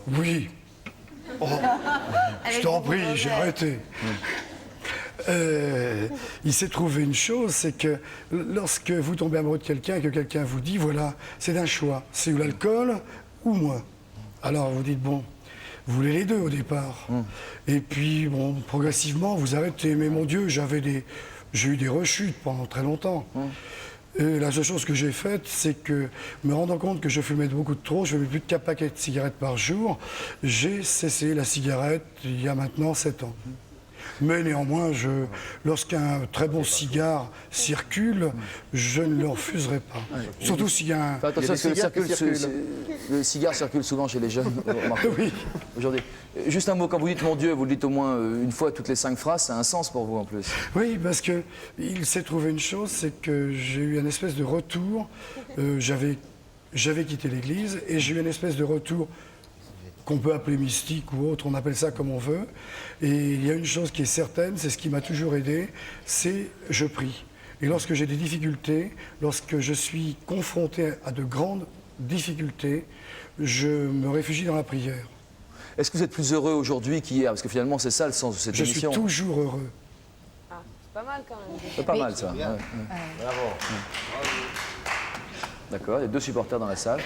Oui. Oh, je t'en prie, j'ai arrêté. Il s'est trouvé une chose, c'est que lorsque vous tombez amoureux de quelqu'un et que quelqu'un vous dit, voilà, c'est d'un choix, c'est ou l'alcool ou moi. Alors vous dites, bon, vous voulez les deux au départ. Et puis, bon, progressivement, vous arrêtez. Mais mon Dieu, j'ai eu des rechutes pendant très longtemps. Et la seule chose que j'ai faite, c'est que, me rendant compte que je fumais beaucoup de trop, je fumais plus de 4 paquets de cigarettes par jour, j'ai cessé la cigarette il y a maintenant 7 ans. Mais néanmoins, lorsqu'un très bon cigare circule, je ne le refuserai pas. Surtout s'il y a un... Attention, parce que le cigare circule souvent chez les jeunes. Oui. Aujourd'hui. Juste un mot, quand vous dites mon Dieu, vous le dites au moins une fois toutes les 5 phrases, ça a un sens pour vous en plus. Oui, parce qu'il s'est trouvé une chose, c'est que j'ai eu une espèce de retour. J'avais quitté l'église et j'ai eu une espèce de retour qu'on peut appeler mystique ou autre, on appelle ça comme on veut. Et il y a une chose qui est certaine, c'est ce qui m'a toujours aidé, c'est je prie. Et lorsque j'ai des difficultés, lorsque je suis confronté à de grandes difficultés, je me réfugie dans la prière. Est-ce que vous êtes plus heureux aujourd'hui qu'hier? Parce que finalement, c'est ça le sens de cette émission. Je suis toujours heureux. Ah, c'est pas mal quand même. C'est pas mal ça. Ouais. Bravo. D'accord, il y a 2 supporters dans la salle.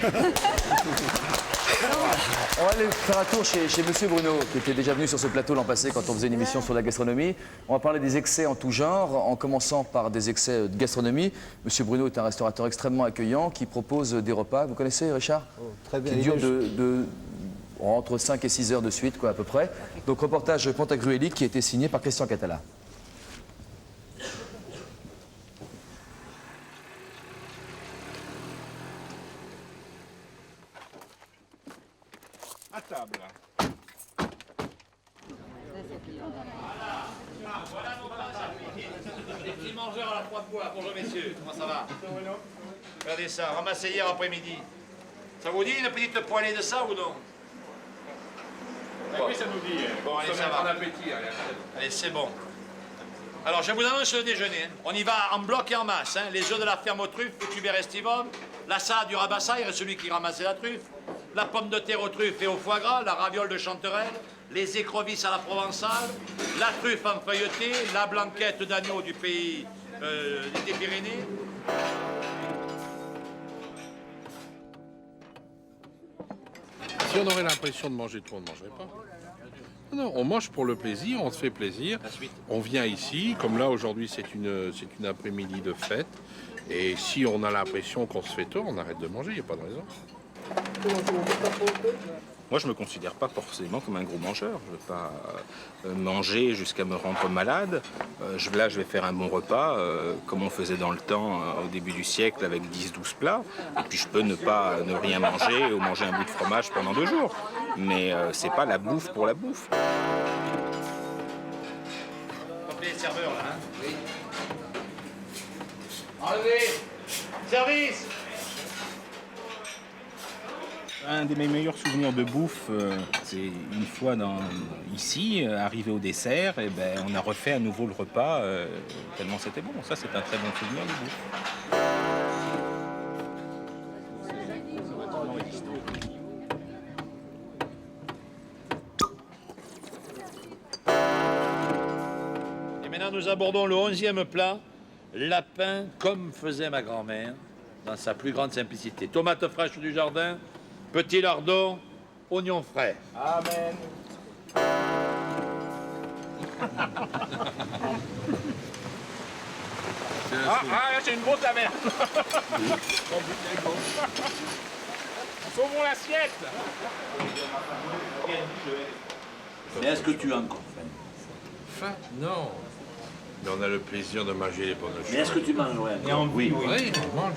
On va aller faire un tour chez Monsieur Bruno, qui était déjà venu sur ce plateau l'an passé quand on faisait une émission sur la gastronomie. On va parler des excès en tout genre, en commençant par des excès de gastronomie. Monsieur Bruno est un restaurateur extrêmement accueillant qui propose des repas. Vous connaissez, Richard? Très bien. Qui durent entre 5 et 6 heures de suite, quoi, à peu près. Donc, reportage Pantagruélique qui a été signé par Christian Catala. À table. Les petits mangeurs à la croix de bois. Bonjour messieurs, comment ça va? Regardez ça, ramassé hier après-midi. Ça vous dit une petite poignée de ça ou non? Oui, ça nous dit. Bon, allez, ça va. Bon appétit. Allez, c'est bon. Alors, je vous annonce le déjeuner. Hein. On y va en bloc et en masse. Hein. Les œufs de la ferme aux truffes, le tubère estivum, la salade du rabassaire, celui qui ramassait la truffe, la pomme de terre aux truffes et au foie gras, la raviole de chanterelle, les écrevisses à la provençale, la truffe en feuilleté, la blanquette d'agneau du pays des Pyrénées. Si on aurait l'impression de manger trop, on ne mangerait pas. Non, on mange pour le plaisir, on se fait plaisir. On vient ici, comme là aujourd'hui c'est une après-midi de fête. Et si on a l'impression qu'on se fait tort, on arrête de manger, il n'y a pas de raison. Moi, je me considère pas forcément comme un gros mangeur. Je ne veux pas manger jusqu'à me rendre malade. Là, je vais faire un bon repas, comme on faisait dans le temps, au début du siècle, avec 10-12 plats. Et puis, je peux ne rien manger ou manger un bout de fromage pendant 2 jours. Mais c'est pas la bouffe pour la bouffe. Appelez les serveurs, là, hein? Oui. Enlevez! Service! Un de mes meilleurs souvenirs de bouffe, c'est une fois ici, arrivé au dessert, et ben, on a refait à nouveau le repas, tellement c'était bon. Ça, c'est un très bon souvenir de bouffe. Et maintenant, nous abordons le 11e plat, lapin comme faisait ma grand-mère, dans sa plus grande simplicité. Tomates fraîches du jardin, petit lardon, oignons frais. Amen. C'est une grosse amer. Sauvons l'assiette. Mais est-ce que tu as encore faim? Faim? Non. Mais on a le plaisir de manger les bonnes choses. Mais est-ce que tu manges? Oui, on mange.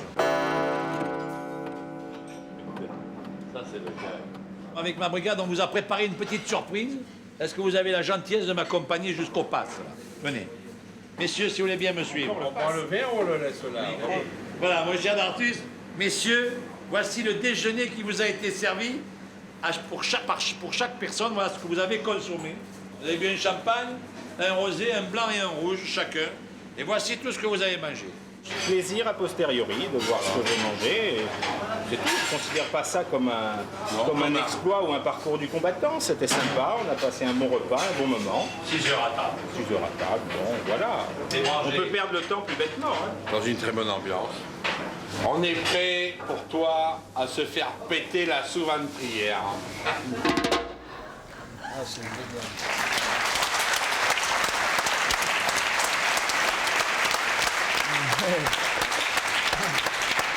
Ça, c'est le cas. Avec ma brigade, on vous a préparé une petite surprise. Est-ce que vous avez la gentillesse de m'accompagner jusqu'au pass là? Venez. Messieurs, si vous voulez bien me suivre. On prend le verre ou on le laisse là? Voilà, mon cher Dartus. Messieurs, voici le déjeuner qui vous a été servi pour chaque personne. Voilà ce que vous avez consommé. Vous avez bu un champagne, un rosé, un blanc et un rouge, chacun. Et voici tout ce que vous avez mangé. Plaisir a posteriori de voir ce que j'ai mangé. C'est tout. Je ne considère pas ça comme un exploit ou un parcours du combattant. C'était sympa, on a passé un bon repas, un bon moment. 6 heures à table. 6 heures à table, bon, voilà. On peut perdre le temps plus bêtement. Hein. Dans une très bonne ambiance. On est prêt pour toi à se faire péter la souveraine prière. Ah, c'est génial.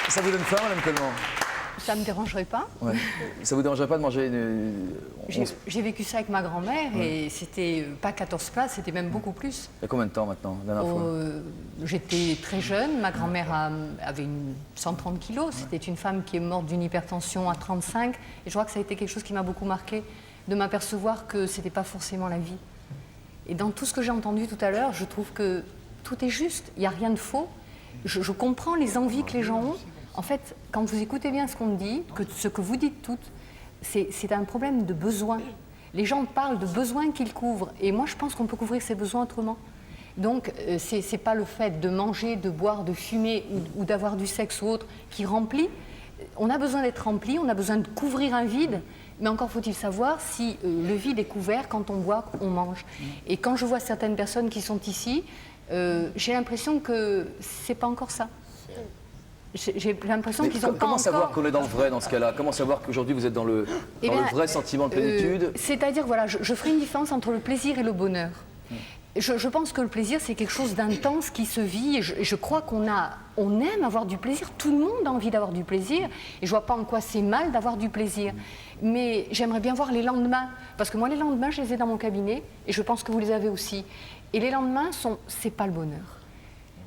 Ça vous donne faim, Madame Coleman? Ça ne me dérangerait pas. Ouais. Ça vous dérangerait pas de manger J'ai vécu ça avec ma grand-mère et c'était pas 14 plats, c'était même beaucoup plus. Il y a combien de temps maintenant, la dernière fois? J'étais très jeune, ma grand-mère avait 130 kilos, c'était une femme qui est morte d'une hypertension à 35 et je crois que ça a été quelque chose qui m'a beaucoup marqué, de m'apercevoir que c'était pas forcément la vie. Et dans tout ce que j'ai entendu tout à l'heure, je trouve que tout est juste, il n'y a rien de faux. Je comprends les envies que les gens ont. En fait, quand vous écoutez bien ce qu'on dit, ce que vous dites toutes, c'est un problème de besoin. Les gens parlent de besoins qu'ils couvrent. Et moi, je pense qu'on peut couvrir ces besoins autrement. Donc, c'est pas le fait de manger, de boire, de fumer ou d'avoir du sexe ou autre qui remplit. On a besoin d'être rempli, on a besoin de couvrir un vide. Mais encore faut-il savoir si le vide est couvert quand on boit, on mange. Et quand je vois certaines personnes qui sont ici, j'ai l'impression que c'est pas encore ça. J'ai l'impression qu'ils ont pas encore... Comment savoir qu'on est dans le vrai dans ce cas-là? Comment savoir qu'aujourd'hui vous êtes dans le vrai sentiment de plénitude? C'est-à-dire, voilà, je ferai une différence entre le plaisir et le bonheur. Je pense que le plaisir, c'est quelque chose d'intense qui se vit. Et je crois qu'on aime avoir du plaisir. Tout le monde a envie d'avoir du plaisir. Et je vois pas en quoi c'est mal d'avoir du plaisir. Mais j'aimerais bien voir les lendemains. Parce que moi, les lendemains, je les ai dans mon cabinet. Et je pense que vous les avez aussi. Et les lendemains, c'est pas le bonheur.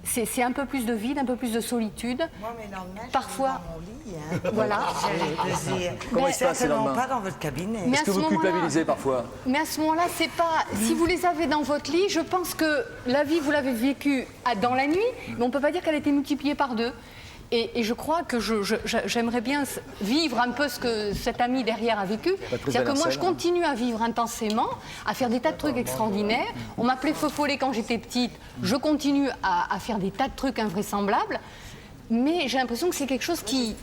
C'est un peu plus de vide, un peu plus de solitude. Moi, mes lendemains, parfois, je suis dans mon lit. Voilà. J'ai plaisir. Comment il se passe ces certainement lendemains? pas dans votre cabinet. Est-ce que vous culpabilisez parfois? Mais à ce moment-là, c'est pas... Si vous les avez dans votre lit, je pense que la vie, vous l'avez vécue dans la nuit, mais on ne peut pas dire qu'elle a été multipliée par 2. Et je crois que j'aimerais bien vivre un peu ce que cet ami derrière a vécu. C'est-à-dire que moi, je continue à vivre intensément, à faire des tas de trucs extraordinaires. On m'appelait feu follet quand j'étais petite. Je continue à faire des tas de trucs invraisemblables. Mais j'ai l'impression que c'est quelque chose qui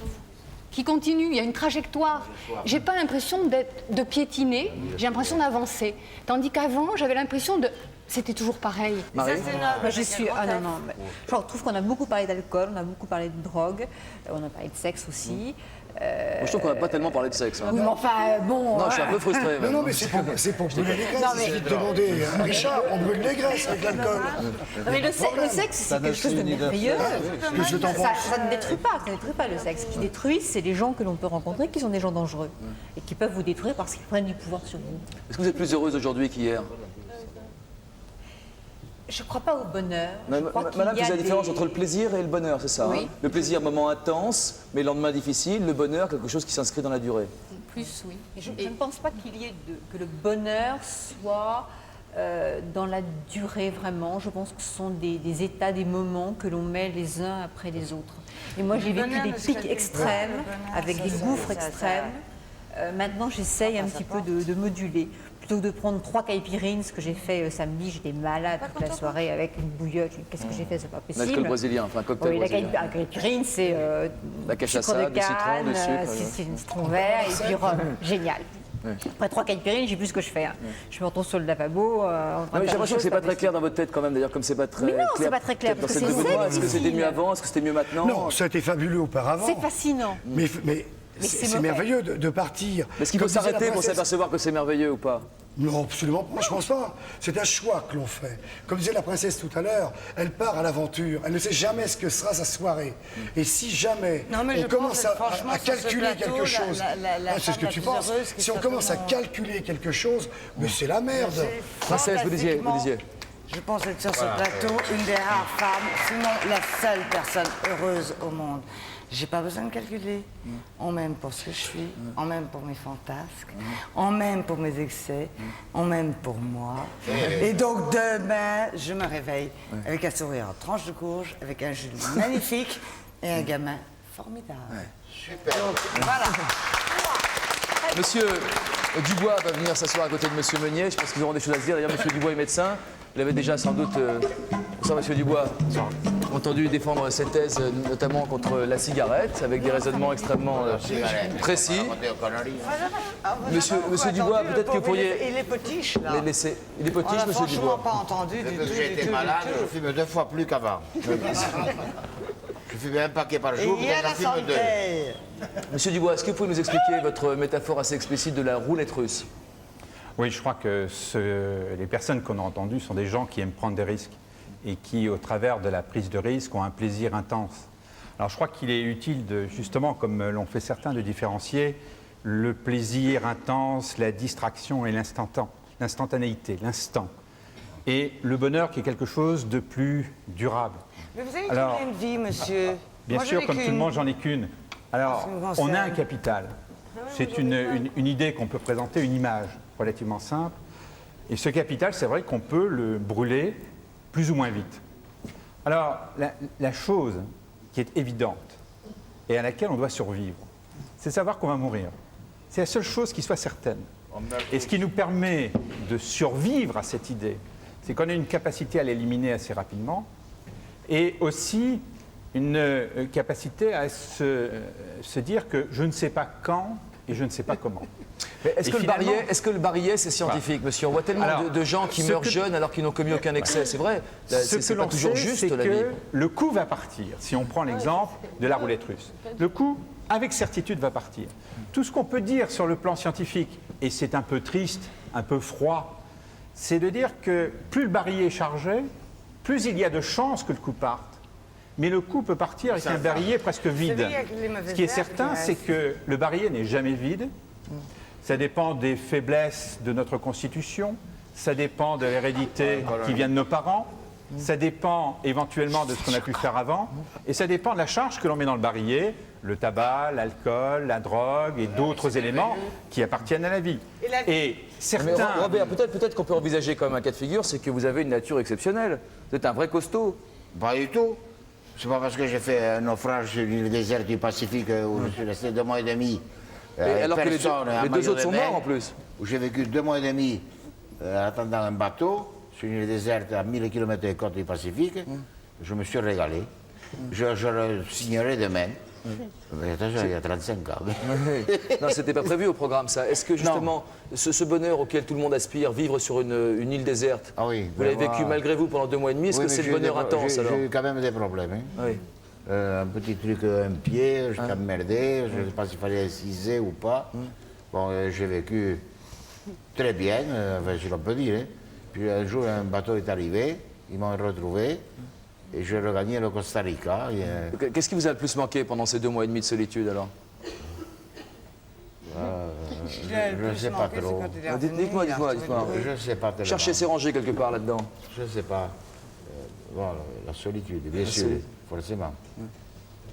continue. Il y a une trajectoire. J'ai pas l'impression de piétiner. J'ai l'impression d'avancer. Tandis qu'avant, j'avais l'impression de... C'était toujours pareil. Moi, je suis... Ah non, non. Je trouve qu'on a beaucoup parlé d'alcool, on a beaucoup parlé de drogue, on a parlé de sexe aussi. Moi, je trouve qu'on n'a pas tellement parlé de sexe. Hein. Oui, mais enfin, bon... Non, je suis un peu frustré. Non, non, mais c'est pour brûler les graisses. Il suffit de demander à Richard, on brûle les graisses avec l'alcool. Non, mais le sexe, c'est quelque chose de merveilleux. Ça ne détruit pas le sexe. Ce qui détruit, c'est les gens que l'on peut rencontrer qui sont des gens dangereux et qui peuvent vous détruire parce qu'ils prennent du pouvoir sur vous. Est-ce que vous êtes plus heureuse aujourd'hui qu'hier? Je ne crois pas au bonheur. Madame, vous avez la différence entre le plaisir et le bonheur, c'est ça? Oui. Hein? Le plaisir, moment intense, mais le lendemain difficile. Le bonheur, quelque chose qui s'inscrit dans la durée. Plus, oui. Je ne pense pas qu'il y ait que le bonheur soit dans la durée vraiment. Je pense que ce sont des états, des moments que l'on met les uns après les autres. Et moi, j'ai vécu des pics extrêmes, avec des gouffres extrêmes. Maintenant, j'essaye un petit peu de moduler. Plutôt que de prendre 3 caipirinhas, ce que j'ai fait samedi, j'étais malade toute la soirée avec une bouillotte. Qu'est-ce que j'ai fait? C'est pas possible. L'alcool brésilien, enfin un cocktail brésilien. La caipirinha, c'est la cachaça, du citron, du sucre. C'est un citron vert et puis rhum. Génial. Ouais. Après 3 caipirinhas, j'ai plus ce que je fais. Hein. Je me retrouve sur le lavabo. J'ai l'impression que c'est pas très clair dans votre tête quand même, d'ailleurs, comme c'est pas très clair. Mais non, c'est pas très clair. Dans cette voix, est-ce que c'était mieux avant? Est-ce que c'était mieux maintenant? Non, ça a été fabuleux auparavant. C'est fascinant. Mais c'est merveilleux de partir. Est-ce qu'il faut s'arrêter pour s'apercevoir que c'est merveilleux ou pas? Non, absolument pas, je pense pas. C'est un choix que l'on fait. Comme disait la princesse tout à l'heure, elle part à l'aventure. Elle ne sait jamais ce que sera sa soirée. Et si jamais on commence à calculer quelque chose, c'est ce que tu penses. Si on commence à calculer quelque chose, mais c'est la merde. Princesse, vous disiez. Je pense être sur ce plateau une des rares femmes, sinon la seule personne heureuse au monde. J'ai pas besoin de calculer. On m'aime pour ce que je suis, on m'aime pour mes fantasmes, on m'aime pour mes excès, on m'aime pour moi. Et donc demain, je me réveille avec un sourire en tranche de courge, avec un Julie magnifique et un gamin formidable. Super. Donc, voilà. Monsieur Dubois va venir s'asseoir à côté de Monsieur Meunier. Je pense qu'ils auront des choses à se dire. D'ailleurs, Monsieur Dubois est médecin. Vous l'avez déjà sans doute, bonsoir Monsieur Dubois, entendu défendre cette thèse, notamment contre la cigarette, avec des raisonnements extrêmement précis. Monsieur Dubois, peut-être que vous pourriez... Il est potiche, là. Il est potiche, Monsieur Monsieur Dubois. pas entendu du tout. J'ai été malade, je fume 2 fois plus qu'avant. Je fume un paquet par jour, il y a la j'en fume 2. Monsieur Dubois, est-ce que vous pouvez nous expliquer votre métaphore assez explicite de la roulette russe? Oui, je crois que les personnes qu'on a entendues sont des gens qui aiment prendre des risques et qui, au travers de la prise de risque, ont un plaisir intense. Alors je crois qu'il est utile, justement, comme l'ont fait certains, de différencier le plaisir intense, la distraction et l'instantanéité, l'instant. Et le bonheur qui est quelque chose de plus durable. Mais vous avez combien de vie, monsieur? Bien Moi, sûr, j'en ai comme tout le qu'une. monde, j'en ai qu'une. Alors, on a un capital. C'est une idée qu'on peut présenter, une image relativement simple. Et ce capital, c'est vrai qu'on peut le brûler plus ou moins vite. Alors, la chose qui est évidente et à laquelle on doit survivre, c'est savoir qu'on va mourir. C'est la seule chose qui soit certaine. Et ce qui nous permet de survivre à cette idée, c'est qu'on a une capacité à l'éliminer assez rapidement et aussi une capacité à se dire que je ne sais pas quand et je ne sais pas comment. Est-ce que le barillet, c'est scientifique, monsieur? On voit tellement de gens qui meurent jeunes alors qu'ils n'ont commis aucun excès, c'est vrai. C'est pas toujours juste, la vie. Le coup va partir, si on prend l'exemple de la roulette russe. Le coup, avec certitude, va partir. Tout ce qu'on peut dire sur le plan scientifique, et c'est un peu triste, un peu froid, c'est de dire que plus le barillet est chargé, plus il y a de chances que le coup parte. Mais le coup peut partir avec un barillet presque vide. Ce qui est certain, c'est que le barillet n'est jamais vide. Ça dépend des faiblesses de notre constitution, ça dépend de l'hérédité qui vient de nos parents, ça dépend éventuellement de ce qu'on a pu faire avant, et ça dépend de la charge que l'on met dans le barillet, le tabac, l'alcool, la drogue et d'autres éléments qui appartiennent à la vie. Et certains... Mais Robert, peut-être qu'on peut envisager quand même un cas de figure, c'est que vous avez une nature exceptionnelle. Vous êtes un vrai costaud. Pas du tout. C'est pas parce que j'ai fait un naufrage sur l'île déserte du Pacifique où je suis resté 2 mois et demi. Alors que les deux autres sont morts en plus. Où j'ai vécu 2 mois et demi en attendant un bateau sur une île déserte à 1000 km des côtes du Pacifique. Je me suis régalé. Je le signerai demain. Mais attention, il y a 35 ans. Non, c'était pas prévu au programme, ça. Est-ce que justement, ce bonheur auquel tout le monde aspire, vivre sur une île déserte, vous l'avez vécu malgré vous pendant 2 mois et demi, est-ce que c'est le bonheur intense alors? J'ai eu quand même des problèmes. Hein. Un petit truc, un pied, je t'ai emmerdé, je ne sais pas s'il fallait inciser ou pas. Bon, j'ai vécu très bien, enfin, si l'on peut dire. Hein. Puis un jour, un bateau est arrivé, ils m'ont retrouvé. Et j'ai regagné le Costa Rica. Qu'est-ce qui vous a le plus manqué pendant ces 2 mois et demi de solitude alors? Je ne sais pas trop. Dites-moi. Je ne sais pas tellement. Cherchez ses rangées quelque part là-dedans. Je ne sais pas. Voilà, la solitude, bien sûr, forcément.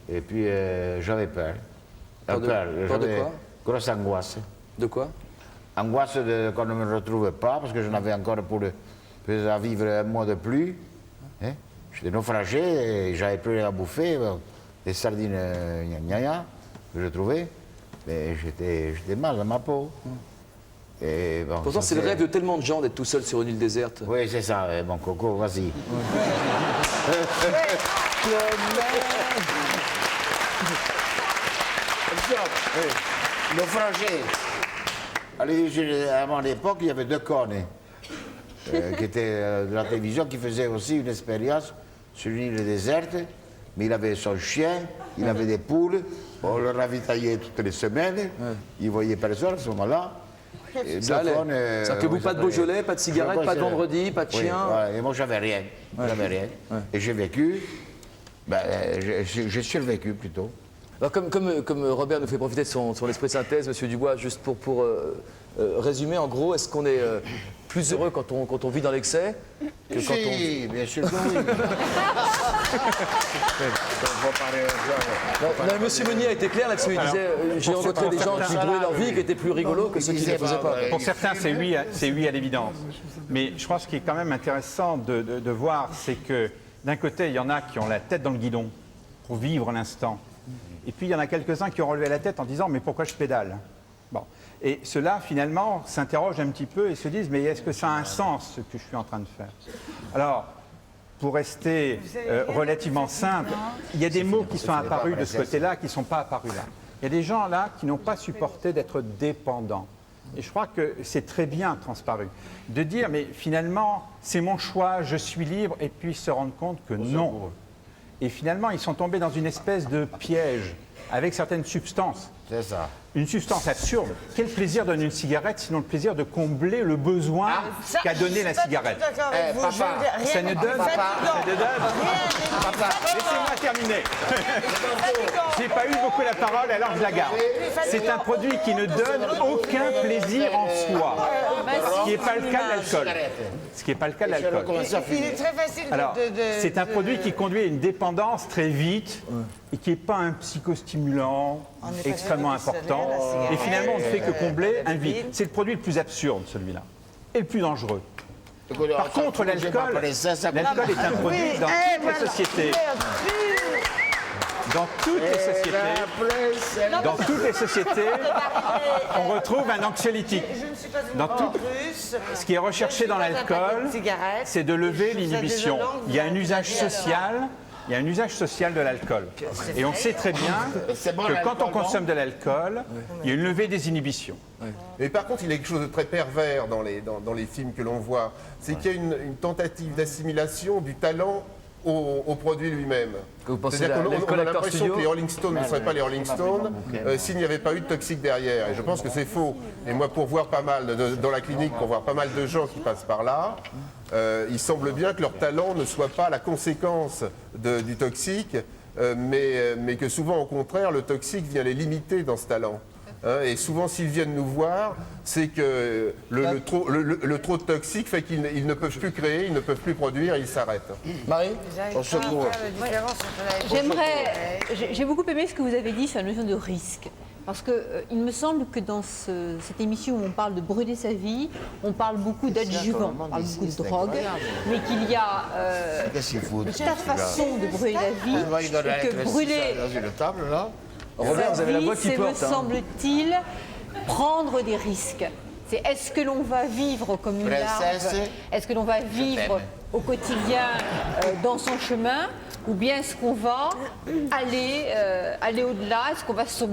Et puis j'avais peur. Peur de quoi? Grosse angoisse. De quoi? Angoisse qu'on ne me retrouve pas, parce que je n'avais encore pour à vivre 1 mois de plus. Hein? J'étais naufragé et j'avais plus rien à bouffer. Des sardines que je trouvais. Mais j'étais mal dans ma peau. Et bon, pourtant, c'est le rêve de tellement de gens d'être tout seul sur une île déserte. Oui, c'est ça, mon coco, vas-y. Naufragé. À mon époque, il y avait 2 connes qui étaient de la télévision, qui faisaient aussi une expérience sur une île déserte. Mais il avait son chien, il avait des poules, on le ravitaillait toutes les semaines, il ne voyait personne à ce moment-là. Ça allait. Ça que vous, pas de Beaujolais, pas de cigarettes, pas de vendredi, pas de chien. Et moi, j'avais rien. J'avais rien. Et j'ai vécu, j'ai survécu plutôt. Alors, comme Robert nous fait profiter de son esprit de synthèse, Monsieur Dubois, juste pour résumer, en gros, est-ce qu'on est plus heureux quand on vit dans l'excès que quand on... Si, bien sûr que oui. Non, Monsieur Meunier a été clair là-dessus. Il disait j'ai rencontré des gens qui brûlaient leur vie, qui étaient plus rigolos que ceux qui ne le faisaient pas. Pour certains, c'est oui à l'évidence. Mais je crois que ce qui est quand même intéressant de voir, c'est que d'un côté, il y en a qui ont la tête dans le guidon pour vivre l'instant. Et puis, il y en a quelques-uns qui ont relevé la tête en disant « mais pourquoi je pédale ?» Bon. Et ceux-là, finalement, s'interrogent un petit peu et se disent « mais est-ce que ça a un sens, ce que je suis en train de faire ?» Alors, pour rester relativement simple, il y a des mots qui sont apparus de ce côté-là qui ne sont pas apparus là. Il y a des gens là qui n'ont pas supporté d'être dépendants. Et je crois que c'est très bien transparu. De dire « mais finalement, c'est mon choix, je suis libre » et puis se rendre compte que non. Et finalement, ils sont tombés dans une espèce de piège avec certaines substances. C'est ça. Une substance absurde. Quel plaisir donne une cigarette, sinon le plaisir de combler le besoin qu'a donné la cigarette. Papa, Ça ne donne Papa, laissez-moi terminer. J'ai pas eu beaucoup la parole, alors je la garde. C'est un produit qui ne donne aucun plaisir en soi, ce qui n'est pas le cas de l'alcool. Ce qui n'est pas le cas de l'alcool. Il est très facile Alors, c'est un produit qui conduit à une dépendance très vite et qui n'est pas un psychostimulant extrêmement important. Et finalement, on ne fait que combler un vide. C'est le produit le plus absurde, celui-là, et le plus dangereux. Par contre, l'alcool est un produit dans toutes les sociétés. Dans toutes les sociétés, on retrouve un anxiolytique. Ce qui est recherché dans l'alcool, c'est de lever l'inhibition. Il y a un usage social. Il y a un usage social de l'alcool. Et on sait très bien que quand on consomme de l'alcool, il y a une levée des inhibitions. Mais par contre, il y a quelque chose de très pervers dans les films que l'on voit. C'est qu'il y a une tentative d'assimilation du talent au produit lui-même. C'est-à-dire qu'on a l'impression que les Rolling Stones ne seraient pas les Rolling Stones s'il n'y avait pas eu de toxique derrière. Et je pense que c'est faux. Et moi, pour voir pas mal, dans la clinique, pour voir pas mal de gens qui passent par là, il semble bien que leur talent ne soit pas la conséquence du toxique, mais que souvent, au contraire, le toxique vient les limiter dans ce talent. Et souvent, s'ils viennent nous voir, c'est que le trop de toxique fait qu'ils ne peuvent plus créer, ils ne peuvent plus produire, ils s'arrêtent. Marie, au secours. J'ai beaucoup aimé ce que vous avez dit sur la notion de risque. Parce qu'il me semble que dans cette émission où on parle de brûler sa vie, on parle beaucoup d'adjuvants, on parle beaucoup de drogue, mais qu'il y a des tas de façons de brûler la vie, et que brûler Robert, vous avez la voix qui c'est, porte. me semble-t-il, prendre des risques. C'est est-ce que l'on va vivre comme une larve, est-ce que l'on va vivre au quotidien dans son chemin, ou bien est-ce qu'on va aller au-delà, est-ce qu'on va je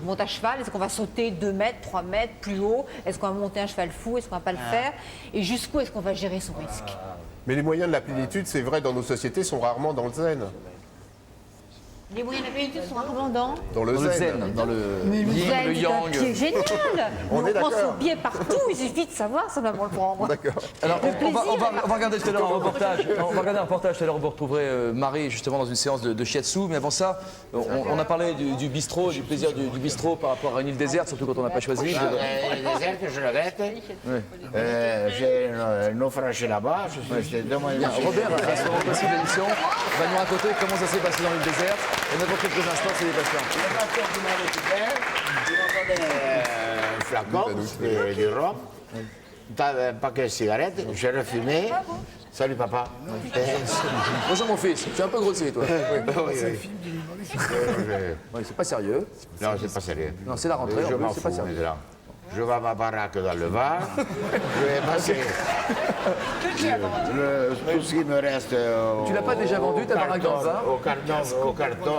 monte à cheval, est-ce qu'on va sauter 2 mètres, 3 mètres plus haut, est-ce qu'on va monter un cheval fou, est-ce qu'on va pas le faire, et jusqu'où est-ce qu'on va gérer son risque. Mais les moyens de la plénitude, c'est vrai, dans nos sociétés, sont rarement dans le zen. Les moyens de la plénitude sont rarement dans le zen, dans le yin, le yang. C'est génial. On est prend d'accord. son biais partout, il suffit de savoir simplement le prendre. D'accord. Alors, on va regarder tout à l'heure un reportage. On va regarder un reportage tout à l'heure où vous retrouverez Marie justement dans une séance de shiatsu. Mais avant ça, on a parlé du bistrot, du plaisir du bistrot par rapport à une île déserte, surtout quand on n'a pas choisi. L'île déserte, je regrette. J'ai un naufragé là-bas. Robert, à ce moment précis de l'émission, va nous raconter comment ça s'est passé dans l'île déserte. Et dans quelques instants, c'est des patients. Le patron qui m'a récupéré, il m'a donné un flacon de rhum, un paquet de cigarettes, j'ai refumé. Salut papa. Bonjour mon fils, tu es un peu grossier toi. Oui, c'est pas sérieux. Non, c'est pas sérieux. Non, c'est la rentrée, Je en plus, m'en c'est pas fous, sérieux. on est là. Je vais à ma baraque dans le Var. Je vais passer tout ce qui me reste. Tu l'as pas déjà vendu ta baraque dans le Var? Au carton.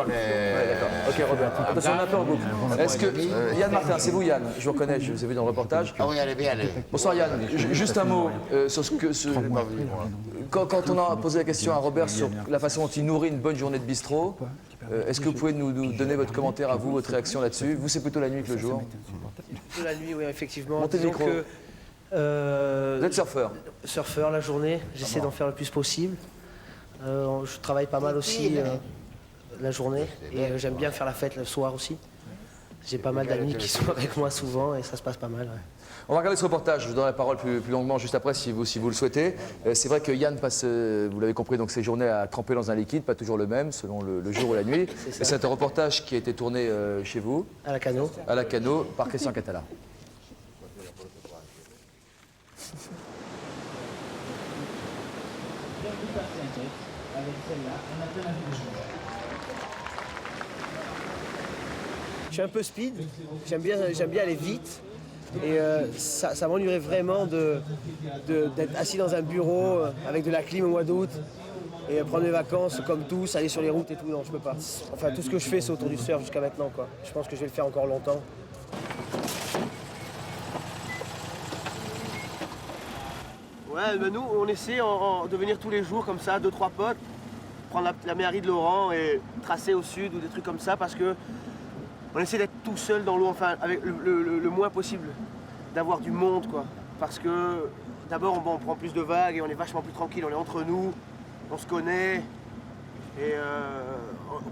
Ouais, d'accord. Ok Robert, attention, on a peur beaucoup. Est-ce que Yann Martin, c'est vous Yann? Je vous reconnais, je vous ai vu dans le reportage. Ah oui, allez bien. Bonsoir Yann, juste un mot sur ce que... Quand on a posé la question à Robert sur la façon dont il nourrit une bonne journée de bistrot, est-ce que vous pouvez nous donner votre commentaire à vous, votre réaction là-dessus? Vous, c'est plutôt la nuit que le jour? Plutôt la nuit, oui, effectivement. Montez le micro. Vous êtes surfeur? Surfeur la journée, j'essaie d'en faire le plus possible. Je travaille pas mal aussi la journée et j'aime bien faire la fête le soir aussi. J'ai pas mal d'amis qui sont avec moi souvent et ça se passe pas mal. Ouais. On va regarder ce reportage, je vous donnerai la parole plus longuement juste après si vous le souhaitez. C'est vrai que Yann passe, vous l'avez compris, donc ses journées à tremper dans un liquide, pas toujours le même, selon le jour ou la nuit. Et c'est un reportage qui a été tourné chez vous. À la Cano. À la Cano, par Christian Catala. Je suis un peu speed, j'aime bien aller vite. Et ça m'ennuierait vraiment d'être assis dans un bureau avec de la clim au mois d'août et prendre mes vacances comme tous, aller sur les routes et tout. Non, je peux pas. Enfin, tout ce que je fais, c'est autour du surf jusqu'à maintenant, quoi. Je pense que je vais le faire encore longtemps. Ouais, ben nous, on essaie de venir tous les jours comme ça, 2-3 potes. prendre la Méhari de Laurent et tracer au sud ou des trucs comme ça parce que on essaie d'être tout seul dans l'eau, enfin avec le moins possible, d'avoir du monde quoi. Parce que d'abord on prend plus de vagues et on est vachement plus tranquille, on est entre nous, on se connaît. Et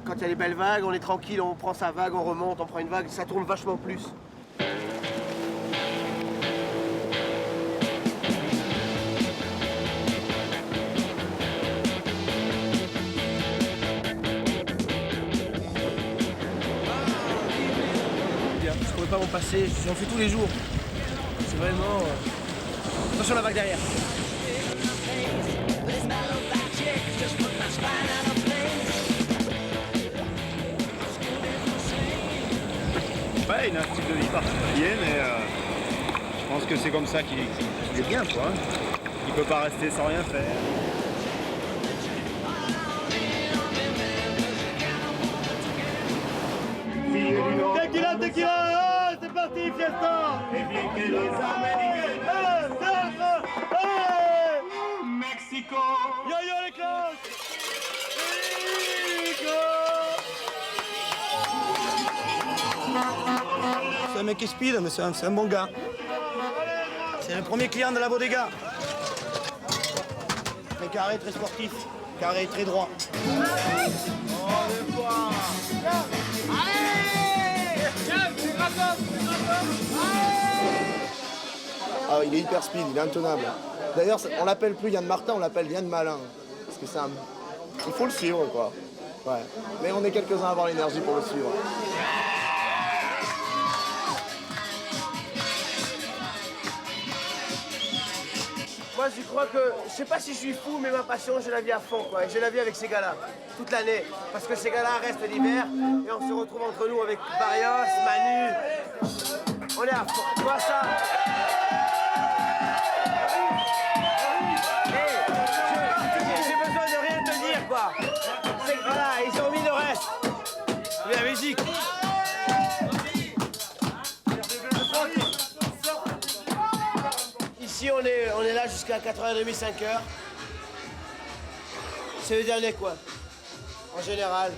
quand il y a les belles vagues, on est tranquille, on prend sa vague, on remonte, on prend une vague, ça tourne vachement plus. Je ne pourrais pas m'en passer, j'en fais tous les jours. C'est vraiment... Attention à la vague derrière. Ouais, il a un style de vie particulier, mais je pense que c'est comme ça qu'il est bien, quoi. Il peut pas rester sans rien faire. Tequila, tequila, c'est parti, fiesta! Et bien que les Américains, Mexico! Yo yo les cloches! C'est un mec qui speed, mais c'est un bon gars. C'est le premier client de la bodega. Très carré, très sportif. Carré, très droit. Ah, il est hyper speed, il est intenable. D'ailleurs, on l'appelle plus Yann Martin, on l'appelle Yann Malin. Parce que c'est un... Il faut le suivre, quoi. Ouais. Mais on est quelques-uns à avoir l'énergie pour le suivre. Moi, je crois que, je sais pas si je suis fou, mais ma passion, je la vis à fond, quoi. Et je la vis avec ces gars-là, toute l'année. Parce que ces gars-là restent l'hiver, et on se retrouve entre nous avec Barrios, Manu. On est à fond. Tu vois ça? Hey, j'ai besoin de rien te dire, quoi. C'est que voilà, ils ont mis le reste. Mais la musique. Ici, on est là jusqu'à 4h30, 5h. C'est le dernier quoi, en général.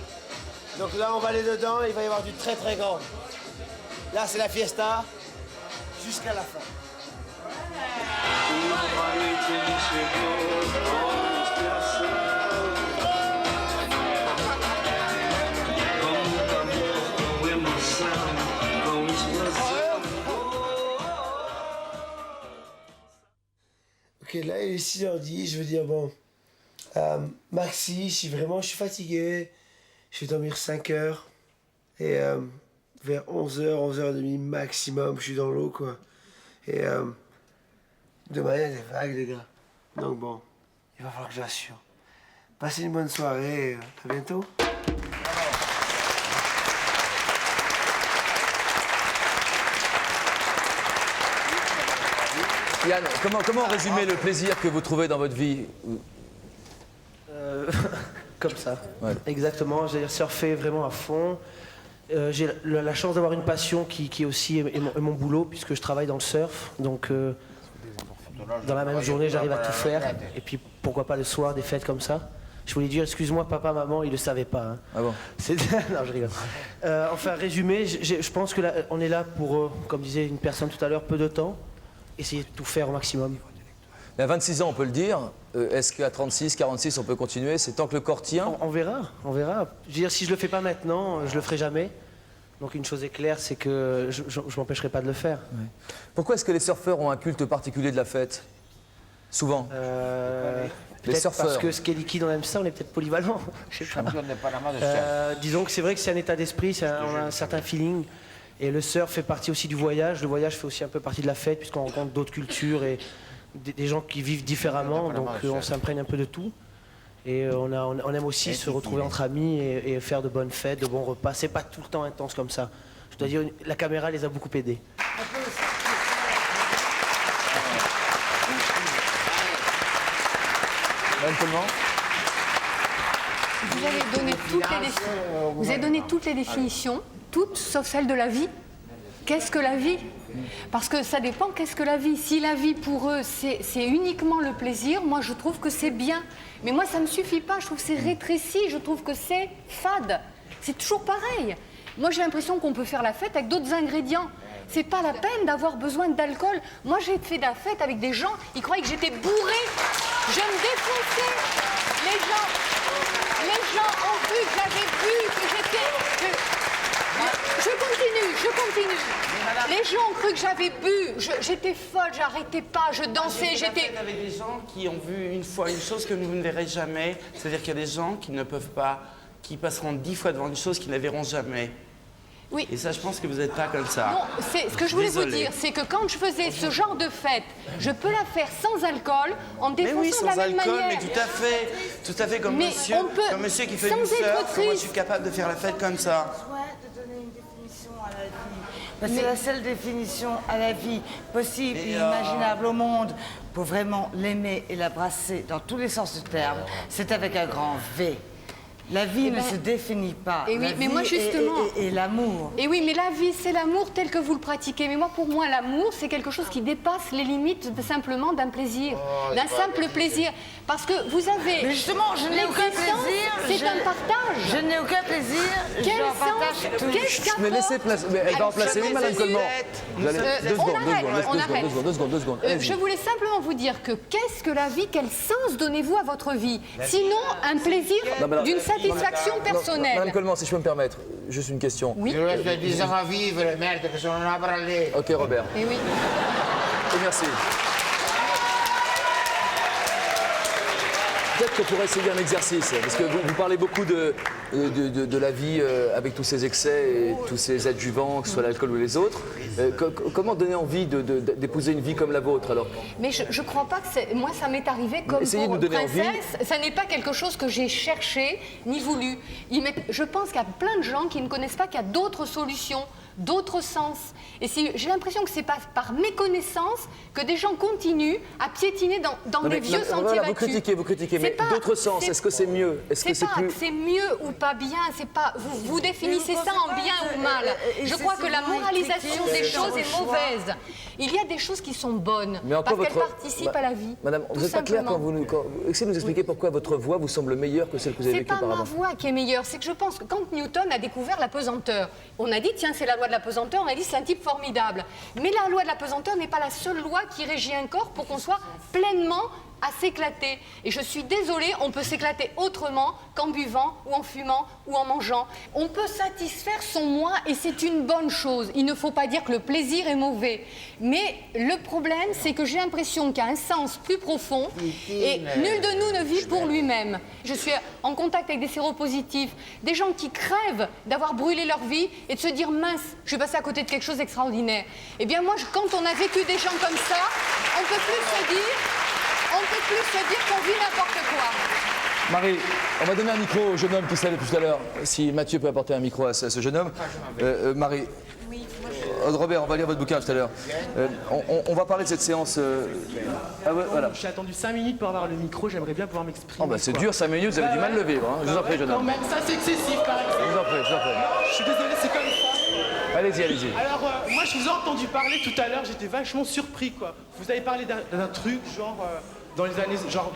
Donc là, on va aller dedans, il va y avoir du très très grand. Là, c'est la fiesta, jusqu'à la fin. Ok, là il est 6h10, je veux dire, bon, maxi, je suis fatigué, je vais dormir 5 heures, et vers 11h, 11h30 maximum, je suis dans l'eau, quoi. Et demain, il y a des vagues, les gars. Donc bon, il va falloir que j'assure. Passez une bonne soirée, à bientôt. Yann, comment résumer le plaisir que vous trouvez dans votre vie? Comme ça, ouais. Exactement. J'ai surfé vraiment à fond. J'ai la chance d'avoir une passion qui aussi est mon boulot, puisque je travaille dans le surf. Donc, dans la même journée, j'arrive à tout faire. Et puis, pourquoi pas le soir, des fêtes comme ça. Je voulais dire, excuse-moi, papa, maman, ils ne le savaient pas. Hein. Ah bon? Non, je rigole. Enfin, résumé, je pense qu'on est là pour, comme disait une personne tout à l'heure, peu de temps. Essayer de tout faire au maximum. Mais à 26 ans, on peut le dire. Est-ce qu'à 36, 46, on peut continuer? C'est tant que le corps tient? On verra, on verra. Je veux dire, si je le fais pas maintenant, je le ferai jamais. Donc une chose est claire, c'est que je m'empêcherai pas de le faire. Ouais. Pourquoi est-ce que les surfeurs ont un culte particulier de la fête? Souvent. Les surfeurs. Parce que ce qui est liquide, on aime ça, on est peut-être polyvalent. Je sais pas. Disons que c'est vrai que c'est un état d'esprit, on a un certain feeling. Et le surf fait partie aussi du voyage. Le voyage fait aussi un peu partie de la fête, puisqu'on rencontre d'autres cultures et des gens qui vivent différemment. Donc on s'imprègne un peu de tout. Et on aime aussi se retrouver entre amis et faire de bonnes fêtes, de bons repas. C'est pas tout le temps intense comme ça. Je dois dire, la caméra les a beaucoup aidés. Vous avez donné toutes les définitions, toutes sauf celle de la vie. qu'est-ce que la vie? Parce que ça dépend, qu'est-ce que la vie? Si la vie pour eux, c'est uniquement le plaisir, moi je trouve que c'est bien. Mais moi ça ne me suffit pas, je trouve que c'est rétréci, je trouve que c'est fade. C'est toujours pareil. Moi j'ai l'impression qu'on peut faire la fête avec d'autres ingrédients. C'est pas la peine d'avoir besoin d'alcool. Moi j'ai fait de la fête avec des gens, ils croyaient que j'étais bourrée. Je me défonçais. Les gens ont vu que j'avais bu, que j'étais... Je continue. Les gens ont cru que j'avais bu, j'étais folle, j'arrêtais pas, je dansais, j'étais... avec des gens qui ont vu une fois une chose que vous ne verrez jamais, c'est-à-dire qu'il y a des gens qui ne peuvent pas, qui passeront 10 fois devant une chose qu'ils ne verront jamais. Oui. Et ça, je pense que vous n'êtes pas comme ça. Non, ce que je voulais vous dire, c'est que quand je faisais ce genre de fête, je peux la faire sans alcool, en défonçant oui, de la même alcool, manière. Mais tout à fait comme mais monsieur, on peut, comme monsieur qui fait sans du être surf, moi je triste. suis capable de faire la fête comme ça. De donner une définition à la vie. Parce que c'est la seule définition à la vie possible et imaginable au monde pour vraiment l'aimer et l'embrasser dans tous les sens du terme. C'est avec un grand V. La vie ne se définit pas. Et oui, la mais vie moi justement. Et l'amour. Et oui, mais la vie, c'est l'amour tel que vous le pratiquez. Mais moi, pour moi, l'amour, c'est quelque chose qui dépasse les limites simplement d'un plaisir, d'un simple plaisir. Parce que vous avez. Mais justement, je n'ai aucun plaisir. C'est un partage. Je n'ai aucun plaisir. Quel j'en partage sens? tout. Qu'est-ce qu'apporte? Mais laissez place. Mais elle va en placer une, Madame Coleman. Deux secondes. Je voulais simplement vous dire que qu'est-ce que la vie? Quel sens donnez-vous à votre vie? Sinon, un plaisir d'une satisfaction personnelle. Madame Coleman, si je peux me permettre, juste une question. Oui. Il reste 10 ans à vivre, merde, que sono a parler. Ok, Robert. Et oui. Et merci. Peut-être qu'on pourrait essayer un exercice, parce que vous parlez beaucoup de la vie avec tous ces excès et tous ces adjuvants, que ce soit l'alcool ou les autres. Comment donner envie d'épouser une vie comme la vôtre alors? Mais je ne crois pas que c'est... Moi, ça m'est arrivé comme essayez pour de nous donner princesse. Ça n'est pas quelque chose que j'ai cherché ni voulu. Je pense qu'il y a plein de gens qui ne connaissent pas qu'il y a d'autres solutions, d'autres sens. Et j'ai l'impression que c'est pas par méconnaissance que des gens continuent à piétiner dans les vieux sentiers battus. Vous critiquez, mais d'autres sens, est-ce que c'est mieux? Est-ce que c'est plus... C'est mieux ou pas bien, c'est pas... Vous définissez ça en bien ou mal. Je crois que la moralisation des choses est mauvaise. Il y a des choses qui sont bonnes, parce qu'elles participent à la vie. Madame, vous n'êtes pas claire quand vous essayez de nous expliquer pourquoi votre voix vous semble meilleure que celle que vous avez vécue auparavant. C'est pas ma voix qui est meilleure, c'est que je pense que quand Newton a découvert la pesanteur, on a dit tiens c'est la loi de la pesanteur, on a dit c'est un type formidable. Mais la loi de la pesanteur n'est pas la seule loi qui régit un corps pour qu'on soit pleinement à s'éclater. Et je suis désolée, on peut s'éclater autrement qu'en buvant ou en fumant ou en mangeant. On peut satisfaire son moi et c'est une bonne chose. Il ne faut pas dire que le plaisir est mauvais. Mais le problème, c'est que j'ai l'impression qu'il y a un sens plus profond et nul de nous ne vit pour lui-même. Je suis en contact avec des séropositifs, des gens qui crèvent d'avoir brûlé leur vie et de se dire mince, je suis passé à côté de quelque chose d'extraordinaire. Eh bien moi, quand on a vécu des gens comme ça, on ne peut plus se dire qu'on vit n'importe quoi. Marie, on va donner un micro au jeune homme qui savait tout à l'heure. Si Mathieu peut apporter un micro à ce jeune homme. Marie. Oui, Robert, on va lire votre bouquin tout à l'heure. On va parler de cette séance. Voilà. J'ai attendu 5 minutes pour avoir le micro, j'aimerais bien pouvoir m'exprimer. Oh bah c'est dur, 5 minutes, vous avez du mal à le vivre. Hein. Je vous en prie, jeune homme. Quand même, ça c'est excessif par exemple. Je vous en prie. Je suis désolé, c'est comme ça. Allez-y. Alors, moi je vous ai entendu parler tout à l'heure, j'étais vachement surpris quoi. Vous avez parlé d'un truc genre. Dans les années, genre,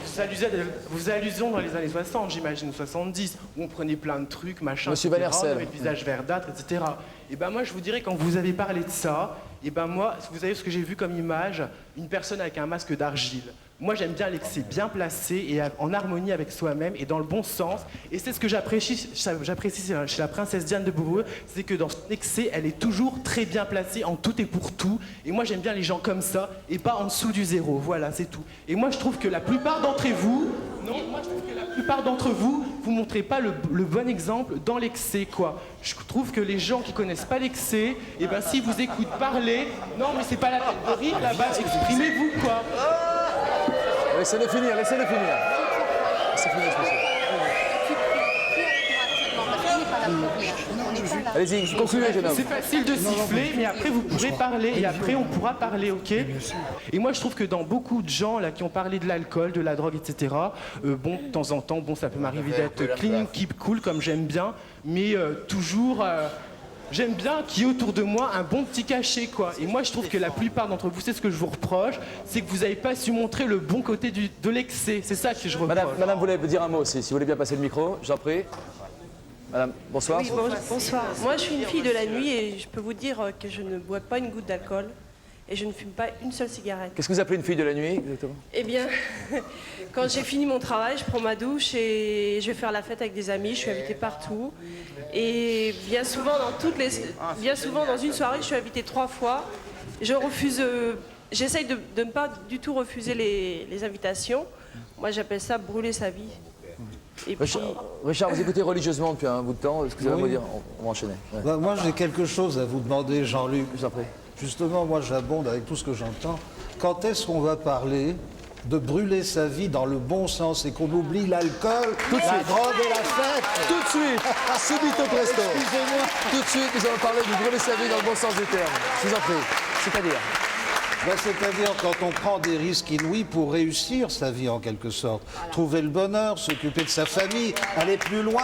vous allusion dans les années 60, j'imagine, 70, où on prenait plein de trucs, machin, Monsieur etc., Valercel. on avait le visage verdâtre, etc. Et ben moi, je vous dirais, quand vous avez parlé de ça, et ben moi, vous savez ce que j'ai vu comme image, une personne avec un masque d'argile. Moi, j'aime bien l'excès bien placé et en harmonie avec soi-même et dans le bon sens. Et c'est ce que j'apprécie chez la princesse Diane de Bourgogne, c'est que dans son excès, elle est toujours très bien placée en tout et pour tout. Et moi, j'aime bien les gens comme ça et pas en dessous du zéro. Voilà, c'est tout. Et moi, je trouve que la plupart d'entre vous, vous montrez pas le bon exemple dans l'excès, quoi. Je trouve que les gens qui connaissent pas l'excès, et ben s'ils vous écoutent parler, non mais c'est pas la peine de rire là-bas, exprimez-vous, quoi. Laissez-le finir. C'est fini, ce monsieur. Allez-y, continuez, jeune homme. C'est facile de siffler, mais après vous pourrez parler, et après on pourra parler, ok? Et moi je trouve que dans beaucoup de gens là qui ont parlé de l'alcool, de la drogue, etc., bon, de temps en temps, bon, ça peut m'arriver d'être clean, keep cool, comme j'aime bien, mais toujours J'aime bien qu'il y ait autour de moi un bon petit cachet, quoi. Et moi, je trouve que la plupart d'entre vous, c'est ce que je vous reproche, c'est que vous n'avez pas su montrer le bon côté de l'excès. C'est ça que je reproche. Madame, vous voulez dire un mot aussi, si vous voulez bien passer le micro, j'en prie. Madame, bonsoir. Oui, bonsoir. Moi, je suis une fille de la nuit et je peux vous dire que je ne bois pas une goutte d'alcool et je ne fume pas une seule cigarette. Qu'est-ce que vous appelez une fille de la nuit, exactement? Eh bien, quand j'ai fini mon travail, je prends ma douche et je vais faire la fête avec des amis. Je suis invitée partout. Et bien souvent, dans une soirée, je suis invitée 3 fois. Je refuse. J'essaye de ne pas du tout refuser les invitations. Moi, j'appelle ça brûler sa vie. Et Richard, vous écoutez religieusement depuis un bout de temps. Est-ce que vous avez à me dire? On va enchaîner. Ouais. Bah, moi, j'ai quelque chose à vous demander, Jean-Luc. J'en prie. Justement, moi, j'abonde avec tout ce que j'entends. Quand est-ce qu'on va parler de brûler sa vie dans le bon sens et qu'on oublie l'alcool, la drogue et la fête? Tout de suite, subito presto. Excusez-moi. Tout de suite, nous allons parler de brûler sa vie dans le bon sens du terme. Je vous en prie. C'est-à-dire? C'est-à-dire quand on prend des risques inouïs pour réussir sa vie en quelque sorte. Trouver le bonheur, s'occuper de sa famille, aller plus loin,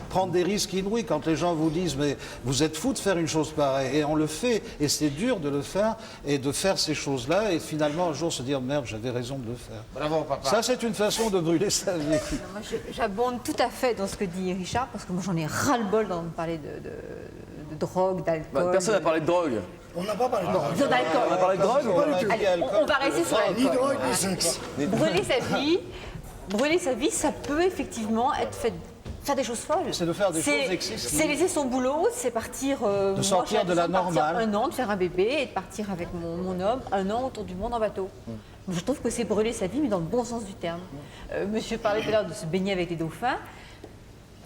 prendre des risques inouïs. Quand les gens vous disent mais vous êtes fou de faire une chose pareille, et on le fait, et c'est dur de le faire, et de faire ces choses-là, et finalement un jour se dire merde, j'avais raison de le faire. Bravo, papa. Ça c'est une façon de brûler sa vie. Moi, j'abonde tout à fait dans ce que dit Richard, parce que moi j'en ai ras-le-bol d'entendre parler de drogue, d'alcool. Personne n'a parlé de drogue. On n'a pas parlé de drogue. On a parlé de drogue ou Allez, on va rester sur l'alcool. Ni drogue, ni sexe. Brûler sa vie, ça peut effectivement être faire des choses folles. C'est de faire des choses excessives. C'est laisser son boulot, c'est partir... de sortir de la normale. Un an, de faire un bébé et de partir avec mon homme 1 an autour du monde en bateau. Je trouve que c'est brûler sa vie, mais dans le bon sens du terme. Monsieur parlait tout à l'heure de se baigner avec les dauphins.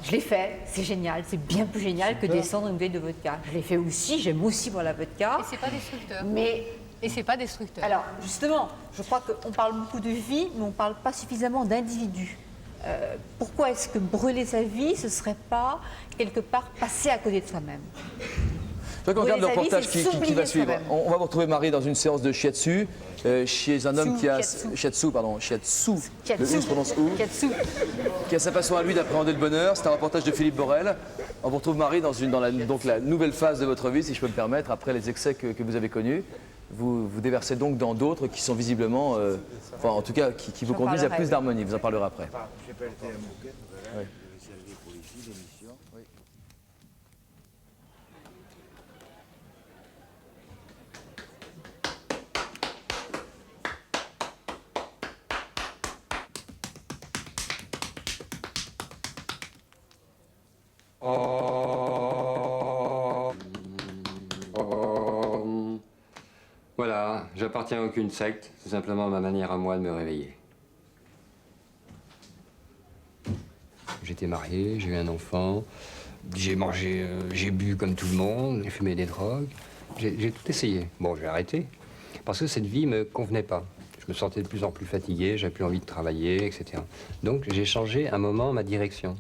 Je l'ai fait, c'est génial, c'est bien plus génial que descendre une bouteille de vodka. Je l'ai fait aussi, j'aime aussi boire la vodka. Et c'est pas destructeur. Et c'est pas destructeur. Alors, justement, je crois qu'on parle beaucoup de vie, mais on ne parle pas suffisamment d'individu. Pourquoi est-ce que brûler sa vie, ce ne serait pas, quelque part, passer à côté de soi-même? Je vois qu'on regarde le reportage qui va suivre. On va vous retrouver Marie dans une séance de shiatsu chez un homme qui a shiatsu, le U se prononce où, qui a sa façon à lui d'appréhender le bonheur. C'est un reportage de Philippe Borel. On vous retrouve Marie dans la nouvelle phase de votre vie, si je peux me permettre, après les excès que vous avez connus. Vous déversez donc dans d'autres qui sont visiblement, enfin en tout cas qui vous conduisent à plus d'harmonie. Vous en parlerez après. Oui. Voilà, j'appartiens à aucune secte, c'est simplement ma manière à moi de me réveiller. J'étais marié, j'ai eu un enfant, j'ai mangé, j'ai bu comme tout le monde, j'ai fumé des drogues, j'ai tout essayé. Bon, j'ai arrêté, parce que cette vie me convenait pas. Je me sentais de plus en plus fatigué, j'avais plus envie de travailler, etc. Donc j'ai changé un moment ma direction.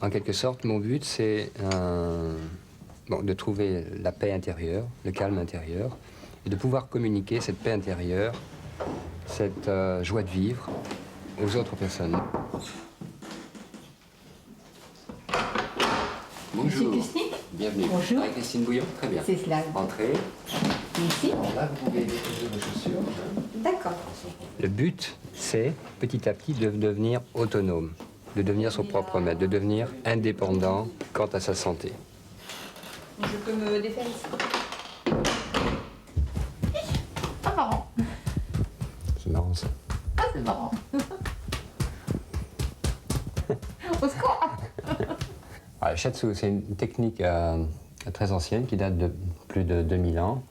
En quelque sorte, mon but, c'est de trouver la paix intérieure, le calme intérieur, et de pouvoir communiquer cette paix intérieure, cette joie de vivre aux autres personnes. Bonjour. Monsieur Kusnik. Bienvenue. Bonjour. Christine Bouillon, très bien. C'est cela. Entrez. Ici. Là, vous pouvez déposer vos chaussures. D'accord. Le but, c'est petit à petit de devenir autonome, de devenir son propre maître, de devenir indépendant quant à sa santé. Je peux me défaire ici. Pas marrant. C'est marrant ça. Ah, c'est marrant. Au secours. Le shiatsu, c'est une technique très ancienne qui date de plus de 2000 ans.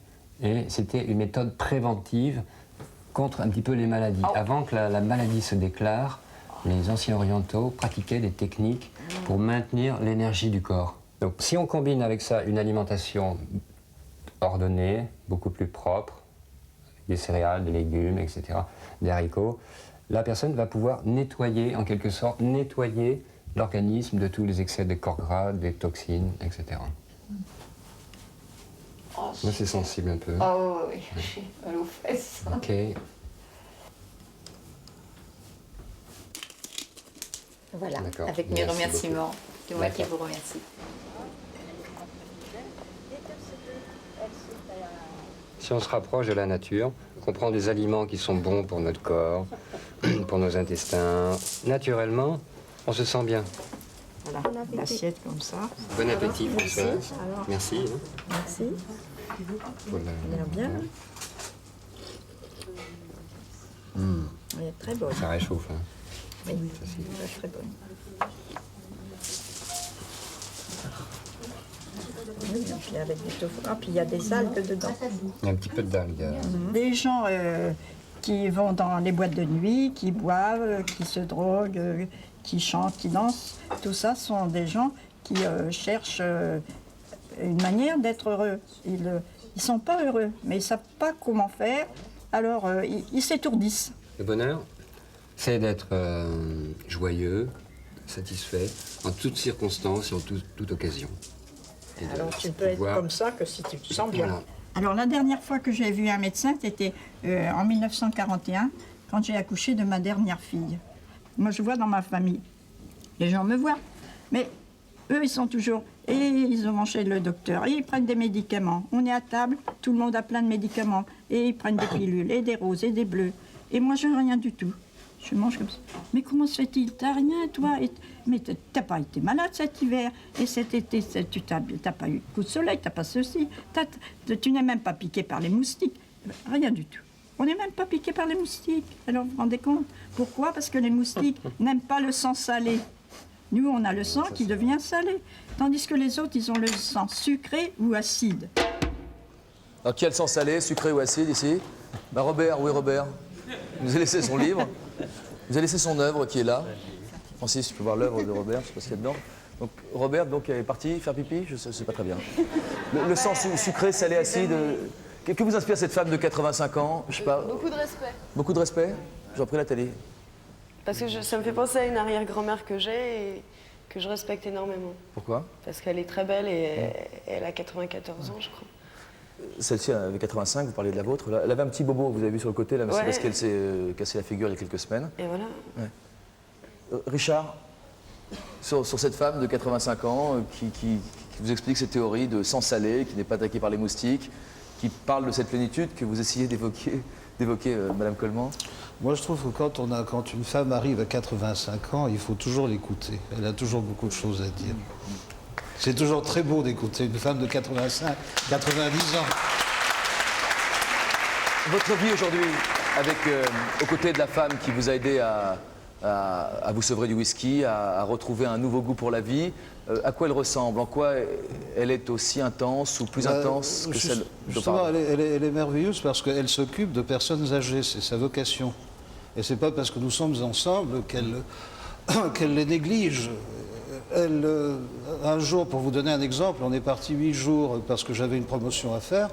Et c'était une méthode préventive contre un petit peu les maladies. Avant que la maladie se déclare, les anciens orientaux pratiquaient des techniques pour maintenir l'énergie du corps. Donc si on combine avec ça une alimentation ordonnée, beaucoup plus propre, des céréales, des légumes, etc., des haricots, la personne va pouvoir nettoyer, en quelque sorte, nettoyer l'organisme de tous les excès de corps gras, des toxines, etc. Oh, moi, c'est sensible un peu. Oh oui, j'ai mal aux fesses. Ok. Voilà, avec mes remerciements. C'est moi qui vous remercie. Si on se rapproche de la nature, qu'on prend des aliments qui sont bons pour notre corps, pour nos intestins, naturellement, on se sent bien. Voilà, l'assiette comme ça. Bon appétit, Merci. Françoise. Alors, Merci. Merci. Voilà. Elle a l'air bien. Elle est très bonne. Ça réchauffe. Hein. Oui, elle est très bonne. Oui, et puis avec du tofu. Ah, puis il y a des algues dedans. Il y a un petit peu d'algues. Les gens qui vont dans les boîtes de nuit, qui boivent, qui se droguent, qui chantent, qui dansent, tout ça sont des gens qui cherchent une manière d'être heureux. Ils ne sont pas heureux, mais ils ne savent pas comment faire, alors ils s'étourdissent. Le bonheur, c'est d'être joyeux, satisfait, en toutes circonstances et en toute occasion. Alors tu peux être comme ça que si tu te sens bien. Voilà. Alors la dernière fois que j'ai vu un médecin, c'était en 1941, quand j'ai accouché de ma dernière fille. Moi je vois dans ma famille, les gens me voient, mais eux ils sont toujours, et ils vont chez le docteur, et ils prennent des médicaments. On est à table, tout le monde a plein de médicaments, et ils prennent des pilules, et des roses, et des bleus. Et moi je n'ai rien du tout. Je mange comme ça. Mais comment se fait-il? T'as rien, toi? Mais t'as pas été malade cet hiver. Et cet été, tu n'as pas eu coup de soleil, t'as pas ceci. Tu n'es même pas piqué par les moustiques. Rien du tout. On n'est même pas piqué par les moustiques. Alors vous vous rendez compte? Pourquoi? Parce que les moustiques n'aiment pas le sang salé. Nous, on a le sang qui devient salé. Tandis que les autres, ils ont le sang sucré ou acide. Alors, qui a le sang salé, sucré ou acide ici? Bah, Robert, oui, Robert. Vous avez laissé son livre. Vous avez laissé son œuvre qui est là. Francis, tu peux voir l'œuvre de Robert, je sais pas ce qu'il y a dedans. Donc, Robert donc, est parti faire pipi, je sais pas très bien. Le sang sucré, salé, acide. Que vous inspire cette femme de 85 ans? Je sais pas. Beaucoup de respect. Beaucoup de respect? J'en prie, Nathalie. Parce que ça me fait penser à une arrière-grand-mère que j'ai et que je respecte énormément. Pourquoi? Parce qu'elle est très belle et elle a 94 ans, je crois. Celle-ci avait 85, vous parliez de la vôtre. Elle avait un petit bobo, vous avez vu sur le côté, là, mais c'est parce qu'elle s'est cassé la figure il y a quelques semaines. Et voilà. Ouais. Richard, sur cette femme de 85 ans qui vous explique cette théorie de sang salé, qui n'est pas attaqué par les moustiques, qui parle de cette plénitude que vous essayez d'évoquer, Madame Coleman. Moi, je trouve que quand une femme arrive à 85 ans, il faut toujours l'écouter. Elle a toujours beaucoup de choses à dire. C'est toujours très beau d'écouter une femme de 85, 90 ans. Votre vie aujourd'hui, avec aux côtés de la femme qui vous a aidé à vous sevrer du whisky, à retrouver un nouveau goût pour la vie, à quoi elle ressemble? En quoi elle est aussi intense ou plus intense que celle Justement, elle est merveilleuse parce qu'elle s'occupe de personnes âgées, c'est sa vocation. Et c'est pas parce que nous sommes ensemble qu'elle les néglige. Un jour, pour vous donner un exemple, on est parti 8 jours parce que j'avais une promotion à faire.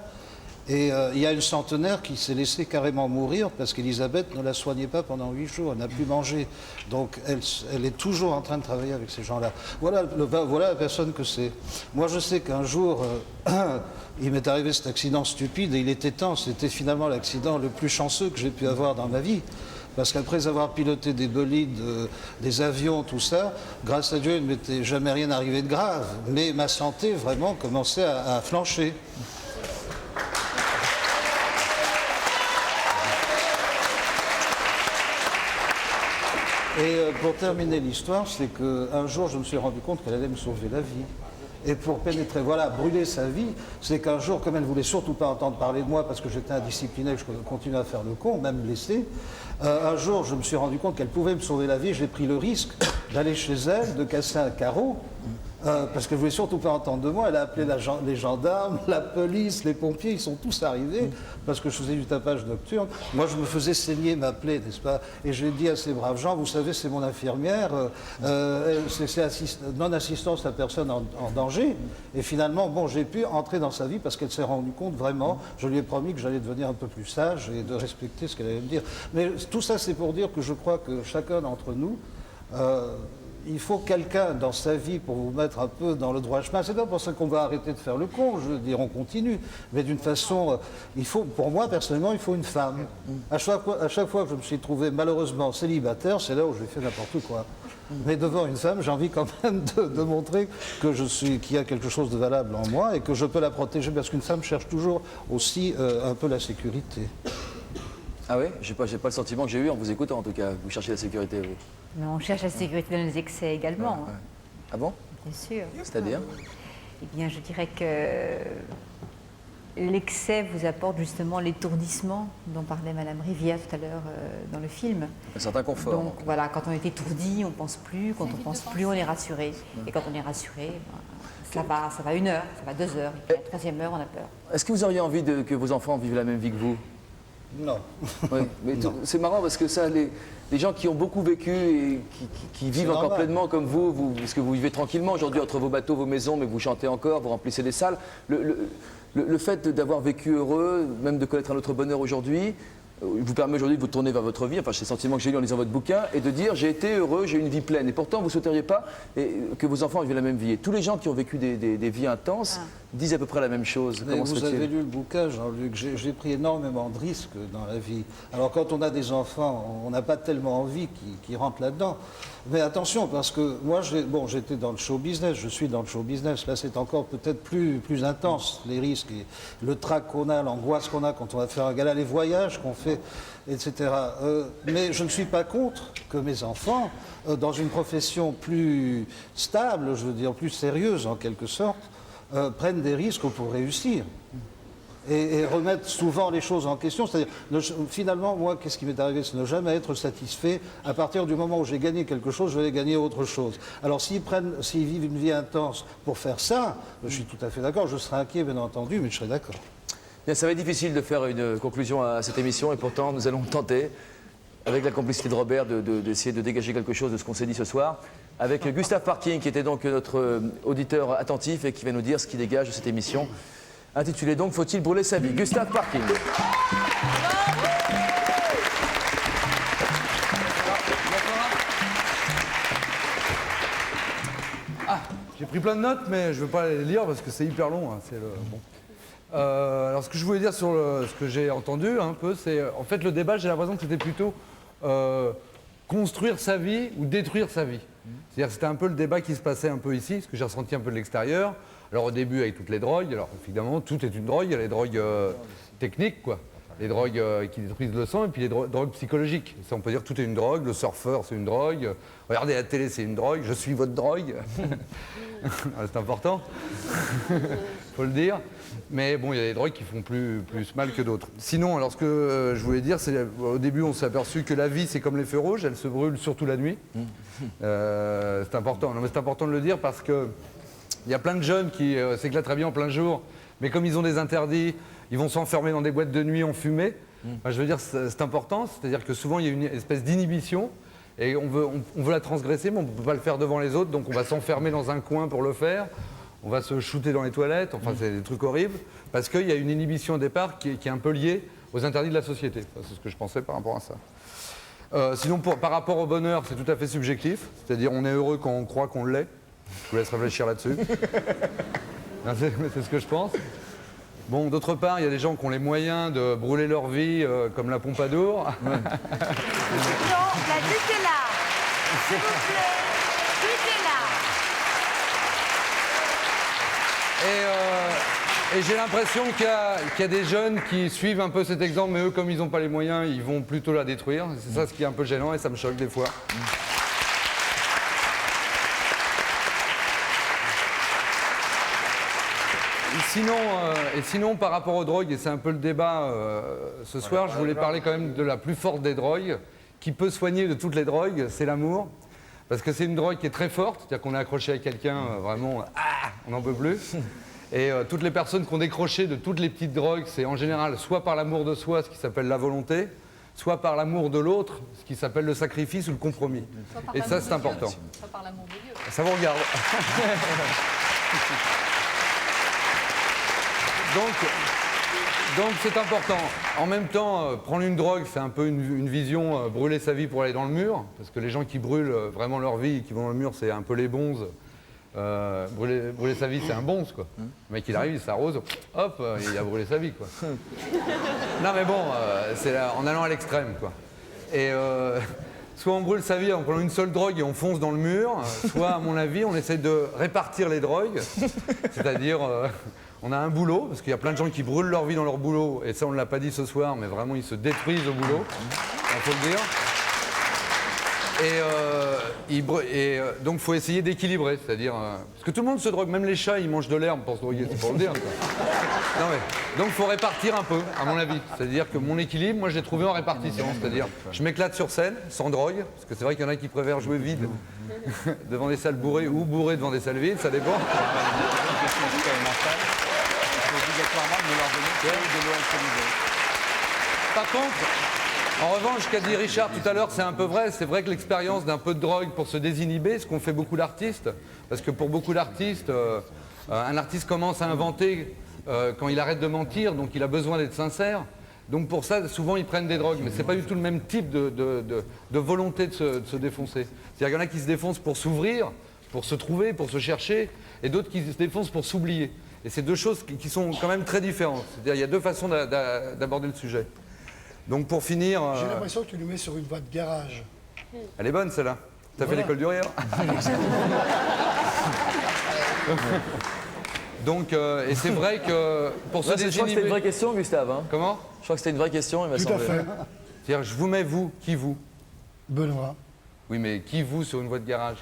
Et il y a une centenaire qui s'est laissée carrément mourir parce qu'Elisabeth ne la soignait pas pendant 8 jours, elle n'a plus mangé. Donc elle est toujours en train de travailler avec ces gens-là. Voilà la personne que c'est. Moi je sais qu'un jour, il m'est arrivé cet accident stupide et il était temps, c'était finalement l'accident le plus chanceux que j'ai pu avoir dans ma vie. Parce qu'après avoir piloté des bolides, des avions, tout ça, grâce à Dieu, il ne m'était jamais rien arrivé de grave. Mais ma santé vraiment commençait à flancher. Et pour terminer l'histoire, c'est qu'un jour, je me suis rendu compte qu'elle allait me sauver la vie. Et pour pénétrer, voilà, brûler sa vie, c'est qu'un jour, comme elle ne voulait surtout pas entendre parler de moi parce que j'étais indiscipliné, je continuais à faire le con, même blessé, un jour, je me suis rendu compte qu'elle pouvait me sauver la vie. J'ai pris le risque d'aller chez elle, de casser un carreau, parce qu'elle ne voulait surtout pas entendre de moi. Elle a appelé les gendarmes, la police, les pompiers, ils sont tous arrivés parce que je faisais du tapage nocturne. Moi, je me faisais saigner ma plaie, n'est-ce pas? Et j'ai dit à ces braves gens, vous savez, c'est mon infirmière, c'est non-assistance à personne en danger. Et finalement, bon, j'ai pu entrer dans sa vie parce qu'elle s'est rendue compte vraiment, je lui ai promis que j'allais devenir un peu plus sage et de respecter ce qu'elle allait me dire. Mais tout ça, c'est pour dire que je crois que chacun d'entre nous, il faut quelqu'un dans sa vie pour vous mettre un peu dans le droit chemin. C'est pas pour ça qu'on va arrêter de faire le con, je veux dire, on continue. Mais d'une façon, il faut, pour moi, personnellement, il faut une femme. À chaque fois que je me suis trouvé malheureusement célibataire, c'est là où j'ai fait n'importe quoi. Mais devant une femme, j'ai envie quand même de montrer que qu'il y a quelque chose de valable en moi et que je peux la protéger, parce qu'une femme cherche toujours aussi un peu la sécurité. Ah oui? J'ai pas le sentiment que j'ai eu en vous écoutant, en tout cas. Vous cherchez la sécurité, vous? Mais on cherche la sécurité dans les excès également. Ouais. Ah bon? Bien sûr. C'est-à-dire? Eh bien, je dirais que l'excès vous apporte justement l'étourdissement dont parlait Madame Rivière tout à l'heure dans le film. Un certain confort. Donc voilà, quand on est étourdi, on ne pense plus. Quand on ne pense plus, on est rassuré. Et quand on est rassuré, ça va 1 heure, ça va 2 heures. Et puis à la 3e heure, on a peur. Est-ce que vous auriez envie que vos enfants vivent la même vie que vous? Non. Oui, mais c'est marrant parce que ça, les gens qui ont beaucoup vécu et qui vivent encore pleinement comme vous, parce que vous vivez tranquillement aujourd'hui entre vos bateaux, vos maisons, mais vous chantez encore, vous remplissez des salles. Le fait d'avoir vécu heureux, même de connaître un autre bonheur aujourd'hui, vous permet aujourd'hui de vous tourner vers votre vie, enfin c'est le sentiment que j'ai eu en lisant votre bouquin, et de dire j'ai été heureux, j'ai eu une vie pleine. Et pourtant vous ne souhaiteriez pas que vos enfants vivent la même vie. Et tous les gens qui ont vécu des vies intenses disent à peu près la même chose. Mais vous avez lu le bouquin, Jean-Luc, j'ai pris énormément de risques dans la vie. Alors quand on a des enfants, on n'a pas tellement envie qu'ils rentrent là-dedans. Mais attention, parce que moi, j'étais dans le show business, je suis dans le show business. Là, c'est encore peut-être plus intense, les risques, et le trac qu'on a, l'angoisse qu'on a quand on va faire un gala, les voyages qu'on fait, etc. Mais je ne suis pas contre que mes enfants, dans une profession plus stable, je veux dire, plus sérieuse en quelque sorte, prennent des risques pour réussir. Et remettre souvent les choses en question. C'est-à-dire, finalement, moi, qu'est-ce qui m'est arrivé? C'est ne jamais être satisfait. À partir du moment où j'ai gagné quelque chose, je vais gagner autre chose. Alors, s'ils vivent une vie intense pour faire ça, je suis tout à fait d'accord. Je serai inquiet, bien entendu, mais je serai d'accord. Bien, ça va être difficile de faire une conclusion à cette émission, et pourtant, nous allons tenter, avec la complicité de Robert, d'essayer de dégager quelque chose de ce qu'on s'est dit ce soir, avec Gustave Parking, qui était donc notre auditeur attentif et qui va nous dire ce qui dégage de cette émission. Intitulé donc « Faut-il brûler sa vie ?» Gustave Parking. J'ai pris plein de notes, mais je ne vais pas les lire parce que c'est hyper long. Hein, alors ce que je voulais dire sur ce que j'ai entendu un peu, c'est en fait le débat, j'ai l'impression que c'était plutôt construire sa vie ou détruire sa vie. C'est-à-dire que c'était un peu le débat qui se passait un peu ici, ce que j'ai ressenti un peu de l'extérieur. Alors au début avec toutes les drogues, alors évidemment tout est une drogue, il y a les drogues techniques quoi, les drogues qui détruisent le sang et puis les drogues psychologiques. Ça on peut dire tout est une drogue, le surfeur c'est une drogue, regardez la télé c'est une drogue, je suis votre drogue. C'est important, faut le dire. Mais bon il y a des drogues qui font plus mal que d'autres. Sinon alors ce que je voulais dire c'est au début on s'est aperçu que la vie c'est comme les feux rouges, elle se brûle surtout la nuit. C'est important, non mais c'est important de le dire parce que il y a plein de jeunes qui s'éclatent très bien en plein jour, mais comme ils ont des interdits, ils vont s'enfermer dans des boîtes de nuit en fumée. Enfin, je veux dire, c'est important, c'est-à-dire que souvent il y a une espèce d'inhibition et on veut la transgresser, mais on ne peut pas le faire devant les autres, donc on va s'enfermer dans un coin pour le faire, on va se shooter dans les toilettes, enfin c'est des trucs horribles, parce qu'il y a une inhibition au départ qui est un peu liée aux interdits de la société. Enfin, c'est ce que je pensais par rapport à ça. Sinon, par rapport au bonheur, c'est tout à fait subjectif, c'est-à-dire on est heureux quand on croit qu'on l'est. Je vous laisse réfléchir là-dessus. C'est ce que je pense. Bon, d'autre part, il y a des gens qui ont les moyens de brûler leur vie, comme la Pompadour. Non, la Nutella. S'il vous plaît, Nutella. Et j'ai l'impression qu'il y a des jeunes qui suivent un peu cet exemple, mais eux, comme ils n'ont pas les moyens, ils vont plutôt la détruire. C'est ça ce qui est un peu gênant et ça me choque des fois. Sinon, par rapport aux drogues, et c'est un peu le débat ce soir, je voulais parler quand même de la plus forte des drogues, qui peut soigner de toutes les drogues, c'est l'amour. Parce que c'est une drogue qui est très forte, c'est-à-dire qu'on est accroché à quelqu'un, vraiment, on n'en peut plus. Et toutes les personnes qui ont décroché de toutes les petites drogues, c'est en général soit par l'amour de soi, ce qui s'appelle la volonté, soit par l'amour de l'autre, ce qui s'appelle le sacrifice ou le compromis. Et ça, c'est important. Soit par l'amour de Dieu. Ça vous regarde. Donc c'est important. En même temps, prendre une drogue, c'est un peu une vision brûler sa vie pour aller dans le mur. Parce que les gens qui brûlent vraiment leur vie, qui vont dans le mur, c'est un peu les bonzes. Brûler sa vie, c'est un bonze, quoi. Le mec, il arrive, il s'arrose, hop, il a brûlé sa vie, quoi. Non, mais bon, c'est en allant à l'extrême, quoi. Et soit on brûle sa vie en prenant une seule drogue et on fonce dans le mur, soit, à mon avis, on essaie de répartir les drogues. C'est-à-dire, on a un boulot, parce qu'il y a plein de gens qui brûlent leur vie dans leur boulot, et ça, on ne l'a pas dit ce soir, mais vraiment, ils se détruisent au boulot, il faut le dire. Donc il faut essayer d'équilibrer, c'est-à-dire... parce que tout le monde se drogue, même les chats, ils mangent de l'herbe pour se droguer, c'est pour le dire. Non, mais, donc il faut répartir un peu, à mon avis. C'est-à-dire que mon équilibre, moi, je l'ai trouvé en répartition. C'est-à-dire, je m'éclate sur scène, sans drogue, parce que c'est vrai qu'il y en a qui préfèrent jouer vide devant des salles bourrées ou bourrées devant des salles vides, ça dépend. Par contre... En revanche, ce qu'a dit Richard tout à l'heure, c'est un peu vrai. C'est vrai que l'expérience d'un peu de drogue pour se désinhiber, ce qu'ont fait beaucoup d'artistes, parce que pour beaucoup d'artistes, un artiste commence à inventer quand il arrête de mentir, donc il a besoin d'être sincère. Donc pour ça, souvent, ils prennent des drogues. Mais ce n'est pas du tout le même type de volonté de se défoncer. C'est-à-dire qu'il y en a qui se défoncent pour s'ouvrir, pour se trouver, pour se chercher, et d'autres qui se défoncent pour s'oublier. Et c'est deux choses qui sont quand même très différentes. C'est-à-dire qu'il y a deux façons d'aborder le sujet. Donc pour finir... J'ai l'impression que tu nous mets sur une voie de garage. Elle est bonne celle-là. T'as fait l'école du rire. Donc, et c'est vrai que pour se désinhiber... Je crois que c'était une vraie question, Gustave. Hein. Comment? Je crois que c'était une vraie question, il m'a semblé. Tout à fait. C'est-à-dire, je vous mets vous, qui vous? Benoît. Oui, mais qui vous sur une voie de garage?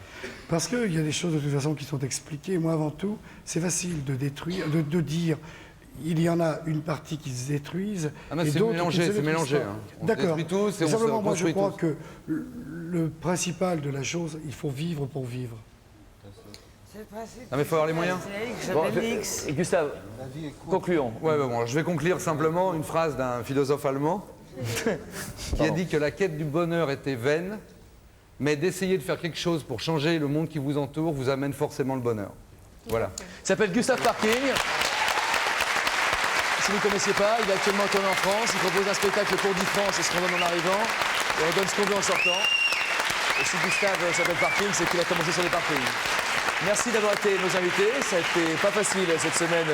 Parce qu'il y a des choses de toute façon qui sont expliquées. Moi, avant tout, c'est facile de détruire, de dire... Il y en a une partie qui se détruisent. Ah mais c'est mélangé, c'est mélangé. Hein. D'accord. Simplement, moi je crois que le principal de la chose, il faut vivre pour vivre. Non mais il faut avoir les moyens. Bon, Gustave, concluons. Ouais, bon, je vais conclure simplement une phrase d'un philosophe allemand qui a dit que la quête du bonheur était vaine, mais d'essayer de faire quelque chose pour changer le monde qui vous entoure vous amène forcément le bonheur. Voilà. Il s'appelle Gustave Parking. Si vous ne connaissiez pas, il est actuellement tourné en France. Il propose un spectacle pour 10 francs, c'est ce qu'on donne en arrivant. Et on donne ce qu'on veut en sortant. Et si Gustave s'appelle Parking, c'est qu'il a commencé sur les parkings. Merci d'avoir été nos invités. Ça a été pas facile cette semaine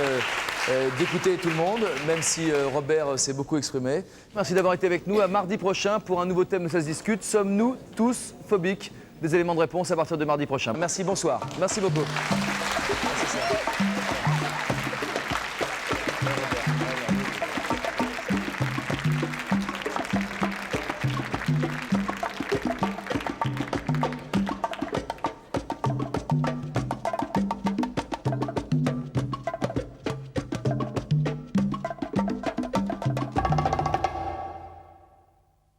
d'écouter tout le monde, même si Robert s'est beaucoup exprimé. Merci d'avoir été avec nous. À mardi prochain pour un nouveau thème de Ça se discute. Sommes-nous tous phobiques? Des éléments de réponse à partir de mardi prochain. Merci, bonsoir. Merci beaucoup.